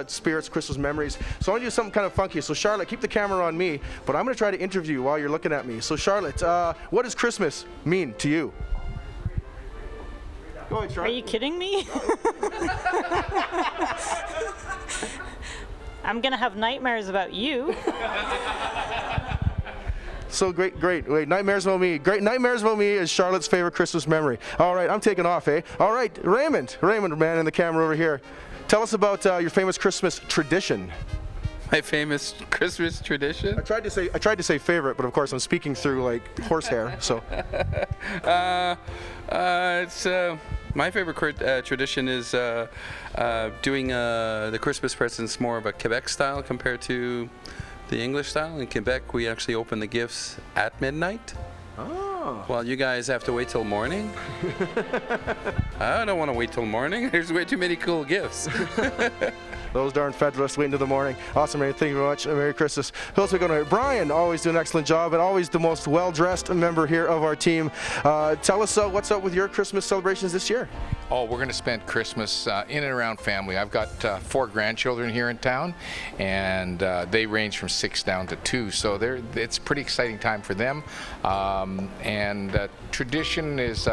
Speaker 1: spirits, Christmas memories. So I want to do something kind of funky. So Charlotte, keep the camera on me, but I'm going to try to interview you while you're looking at me. So Charlotte, what does Christmas mean to you? Go ahead, Charlotte.
Speaker 17: Are you kidding me? I'm gonna have nightmares about you.
Speaker 1: So great. Wait, nightmares about me. Great nightmares about me is Charlotte's favorite Christmas memory. All right, I'm taking off, eh? All right, Raymond, man, in the camera over here. Tell us about your famous Christmas tradition.
Speaker 18: My famous Christmas tradition?
Speaker 1: I tried to say favorite, but of course I'm speaking through like horsehair, so.
Speaker 18: It's my favorite tradition is doing the Christmas presents more of a Quebec style compared to the English style. In Quebec, we actually open the gifts at midnight.
Speaker 1: Oh.
Speaker 18: Well, you guys have to wait till morning. I don't want to wait till morning. There's way too many cool gifts.
Speaker 1: Those darn Federalists waiting till the morning. Awesome, man. Thank you very much. Merry Christmas. Who else are we going to? Brian, always do an excellent job and always the most well-dressed member here of our team. Tell us what's up with your Christmas celebrations this year.
Speaker 2: Oh, we're going to spend Christmas in and around family. I've got 4 grandchildren here in town, and they range from 6 down to 2, so it's a pretty exciting time for them. Tradition is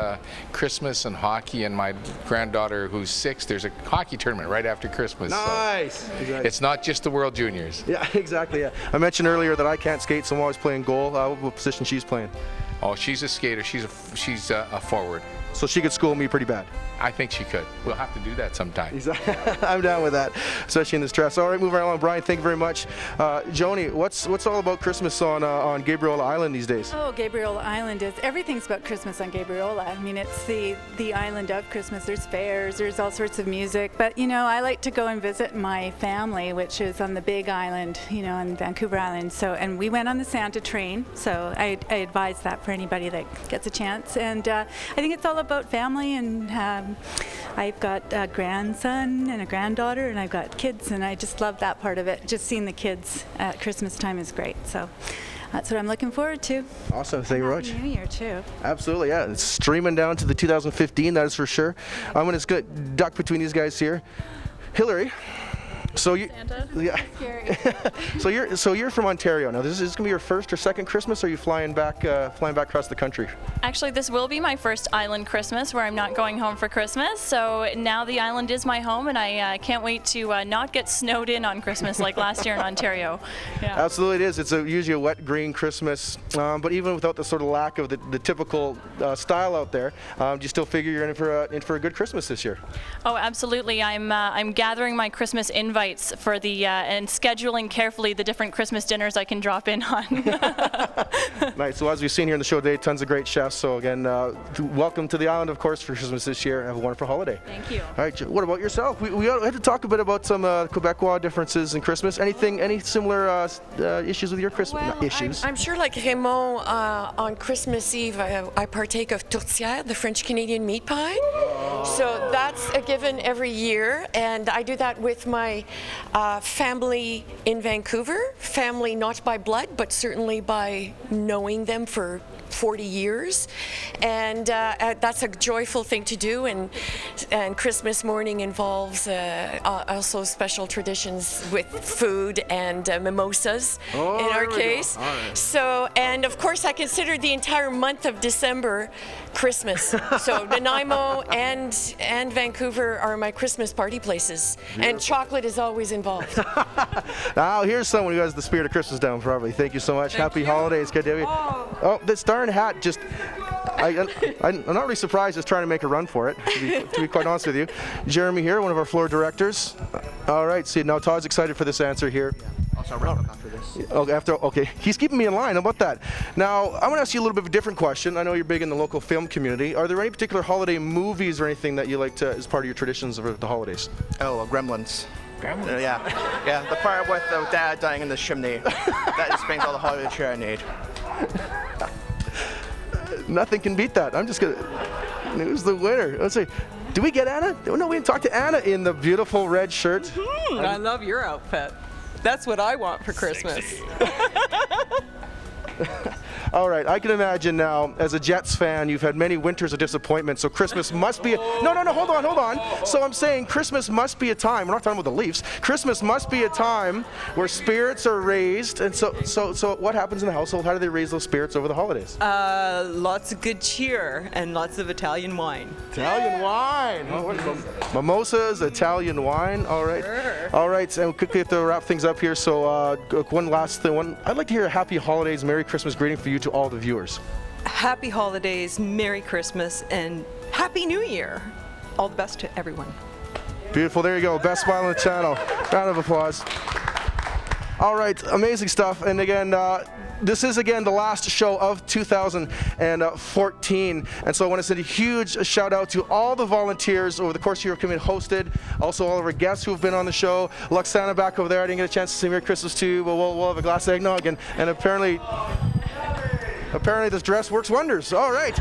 Speaker 2: Christmas and hockey, and my granddaughter, who's 6, there's a hockey tournament right after Christmas.
Speaker 1: Nice.
Speaker 2: So
Speaker 1: Exactly.
Speaker 2: it's not just the World Juniors.
Speaker 1: Yeah, exactly. Yeah. I mentioned earlier that I can't skate, so I'm always playing goal. What position she's playing?
Speaker 2: Oh, she's a skater. She's a forward.
Speaker 1: So she could school me pretty bad.
Speaker 2: I think she could. We'll have to do that sometime.
Speaker 1: I'm down with that, especially in this dress. All right, moving right along. Brian, thank you very much. Joni, what's all about Christmas on Gabriola Island these days?
Speaker 6: Oh, Gabriola Island everything's about Christmas on Gabriola. I mean, it's the island of Christmas. There's fairs, there's all sorts of music. But, you know, I like to go and visit my family, which is on the big island, you know, on Vancouver Island. And we went on the Santa train, so I advise that for anybody that gets a chance. And I think it's all about family, and I've got a grandson and a granddaughter, and I've got kids, and I just love that part of it. Just seeing the kids at Christmas time is great. So that's what I'm looking forward to.
Speaker 1: Awesome, thank you very much.
Speaker 6: Happy New Year too.
Speaker 1: Absolutely, yeah. It's streaming down to the 2015, that is for sure. I'm going to duck between these guys here. Hillary. So you, yeah. so you're from Ontario now. This is gonna be your first or second Christmas, or are you flying back across the country?
Speaker 12: Actually, this will be my first island Christmas where I'm not going home for Christmas. So now the island is my home, and I can't wait to not get snowed in on Christmas like last year in Ontario. Yeah.
Speaker 1: Absolutely, it is. It's usually a wet green Christmas, but even without the sort of lack of the typical style out there, do you still figure you're in for a good Christmas this year?
Speaker 12: Oh, absolutely. I'm gathering my Christmas invites for the and scheduling carefully the different Christmas dinners I can drop in on.
Speaker 1: Nice. So as we've seen here in the show today, tons of great chefs. So again, welcome to the island, of course, for Christmas this year. Have a wonderful holiday.
Speaker 12: Thank you.
Speaker 1: All right. What about yourself? We had to talk a bit about some Quebecois differences in Christmas. Any similar issues with your Christmas issues?
Speaker 19: I'm sure, like Raymond, on Christmas Eve, I partake of tourtière, the French-Canadian meat pie. So that's a given every year, and I do that with my family in Vancouver. Family not by blood, but certainly by knowing them for 40 years, and that's a joyful thing to do, and Christmas morning involves also special traditions with food and mimosas in our case. Right. So, and of course I consider the entire month of December Christmas. So Nanaimo and Vancouver are my Christmas party places. Beautiful. And chocolate is always involved.
Speaker 1: Now here's someone who has the spirit of Christmas down probably. Thank you so much. Happy holidays. Good to have you. Oh, this darn hat just, I'm not really surprised it's trying to make a run for it, to be quite honest with you. Jeremy here, one of our floor directors. All right, see, now Todd's excited for this answer here.
Speaker 20: I'll start right up after this.
Speaker 1: Okay, he's keeping me in line. How about that? Now, I'm going to ask you a little bit of a different question. I know you're big in the local film community. Are there any particular holiday movies or anything that you like to, as part of your traditions of the holidays?
Speaker 20: Oh, Gremlins. Gremlins? Yeah, the part with the dad dying in the chimney. That just brings all the holiday cheer I need.
Speaker 1: Nothing can beat that. I'm just going to... Who's the winner? Let's see. Do we get Anna? No, we didn't talk to Anna in the beautiful red shirt.
Speaker 4: I love your outfit. That's what I want for Christmas.
Speaker 1: All right, I can imagine now, as a Jets fan, you've had many winters of disappointment, so Christmas must be No, hold on. So I'm saying Christmas must be a time, we're not talking about the Leafs, Christmas must be a time where spirits are raised, and so what happens in the household? How do they raise those spirits over the holidays?
Speaker 4: Lots of good cheer and lots of Italian wine.
Speaker 1: Italian wine! Mimosas, Italian wine, all right. Sure. All right, and we quickly have to wrap things up here, so one last thing. I'd like to hear a happy holidays, Merry Christmas greeting for you to all the viewers.
Speaker 4: Happy holidays, Merry Christmas, and Happy New Year. All the best to everyone.
Speaker 1: Beautiful, there you go. Best smile on the channel. Round of applause. All right, amazing stuff. And again, this is again the last show of 2014, and so I want to send a huge shout out to all the volunteers over the course of your coming hosted, also all of our guests who have been on the show. Luxana back over there, I didn't get a chance to say Merry Christmas to you, but we'll have a glass of eggnog, and apparently this dress works wonders. All right.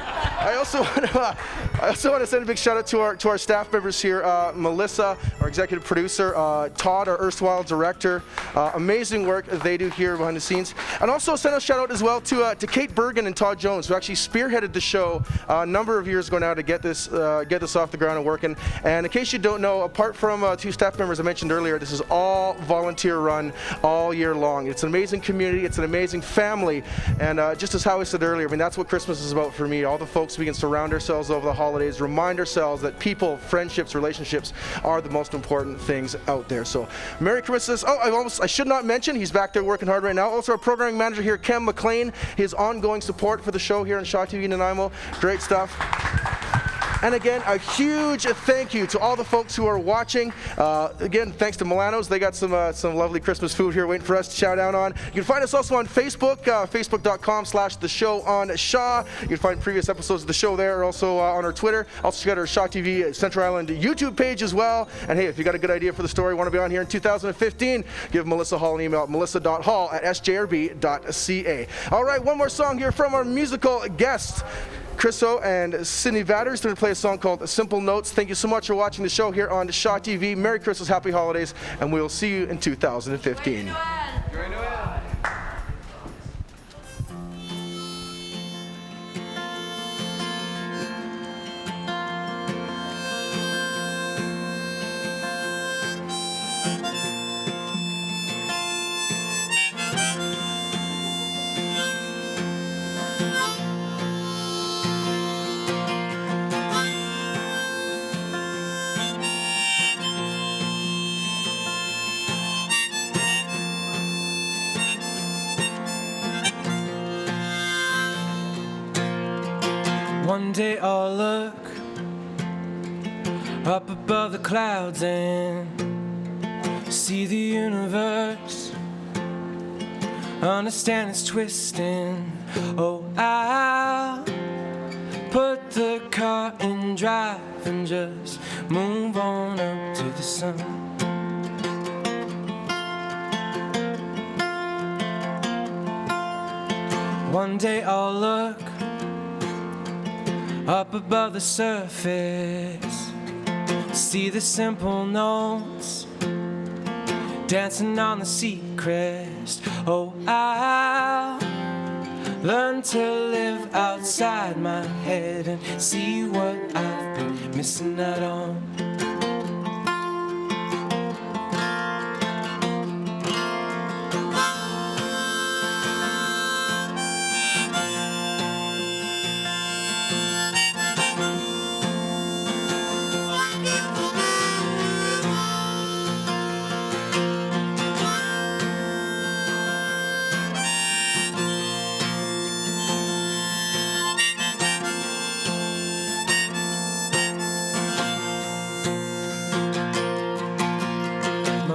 Speaker 1: I also want to send a big shout out to our staff members here. Melissa, our executive producer, Todd, our erstwhile director. Amazing work they do here behind the scenes. And also send a shout out as well to Kate Bergen and Todd Jones, who actually spearheaded the show a number of years ago now to get this off the ground and working. And in case you don't know, apart from 2 staff members I mentioned earlier, this is all volunteer run all year long. It's an amazing community. It's an amazing family. And just as Howie said earlier, I mean, that's what Christmas is about for me. All the folks we can surround ourselves over the holidays, remind ourselves that people, friendships, relationships are the most important things out there. So Merry Christmas. Oh, I should not mention, he's back there working hard right now. Also our programming manager here, Ken McLean, his ongoing support for the show here on Shaw TV Nanaimo. Great stuff. And again, a huge thank you to all the folks who are watching. Again, thanks to Milano's. They got some lovely Christmas food here waiting for us to shout out on. You can find us also on Facebook, facebook.com/The Show on Shaw. You can find previous episodes of the show there, also on our Twitter. Also got our Shaw TV Central Island YouTube page as well. And hey, if you got a good idea for the story, want to be on here in 2015, give Melissa Hall an email at melissa.hall@sjrb.ca. All right, one more song here from our musical guests, Chris Ho and Sydney Vatters. They're going to play a song called Simple Notes. Thank you so much for watching the show here on Shaw TV. Merry Christmas, Happy Holidays, and we will see you in 2015.
Speaker 9: One day I'll look up above the clouds and see the universe, understand its twisting. Oh, I'll put the car in drive and just move on up to the sun. One day I'll look up above the surface, see the simple notes dancing on the sea crest. Oh, I'll learn to live outside my head and see what I've been missing out on.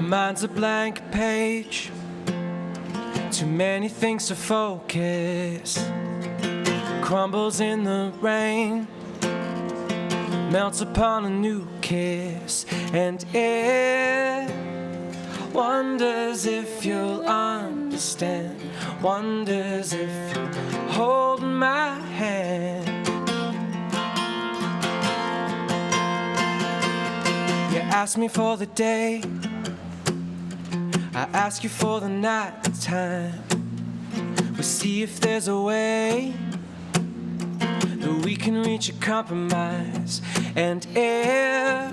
Speaker 9: Mind's a blank page, too many things to focus. Crumbles in the rain, melts upon a new kiss, and it wonders if you'll understand, wonders if you'll hold my hand. You ask me for the day, I ask you for the night time. We see if there's a way that we can reach a compromise. And if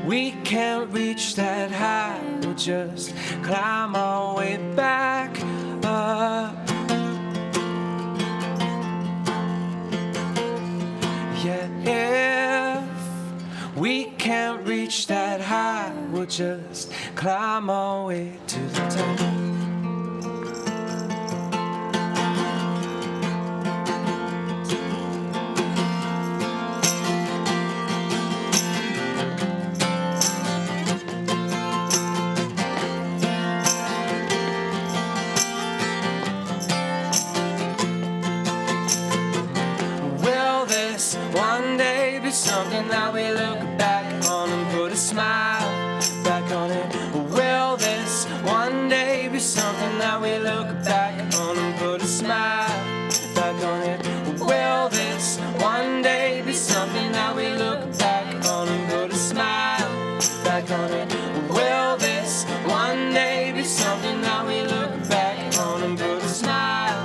Speaker 9: we can't reach that high, we'll just climb our way back up. Yeah, if we can't reach that high, we'll just climb our way to the top. smile back on it? Will this one day be something that we look back on and put a smile back on it? Will this one day be something that we look back on and put a smile back on it? Will this one day be something that we look back on and put a smile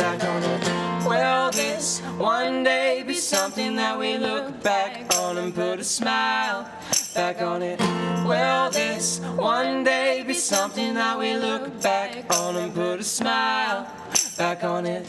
Speaker 9: back on it? Will this one day be something that we look back on and put a smile back on it? Will this one day be something that we look back on and put a smile back on it?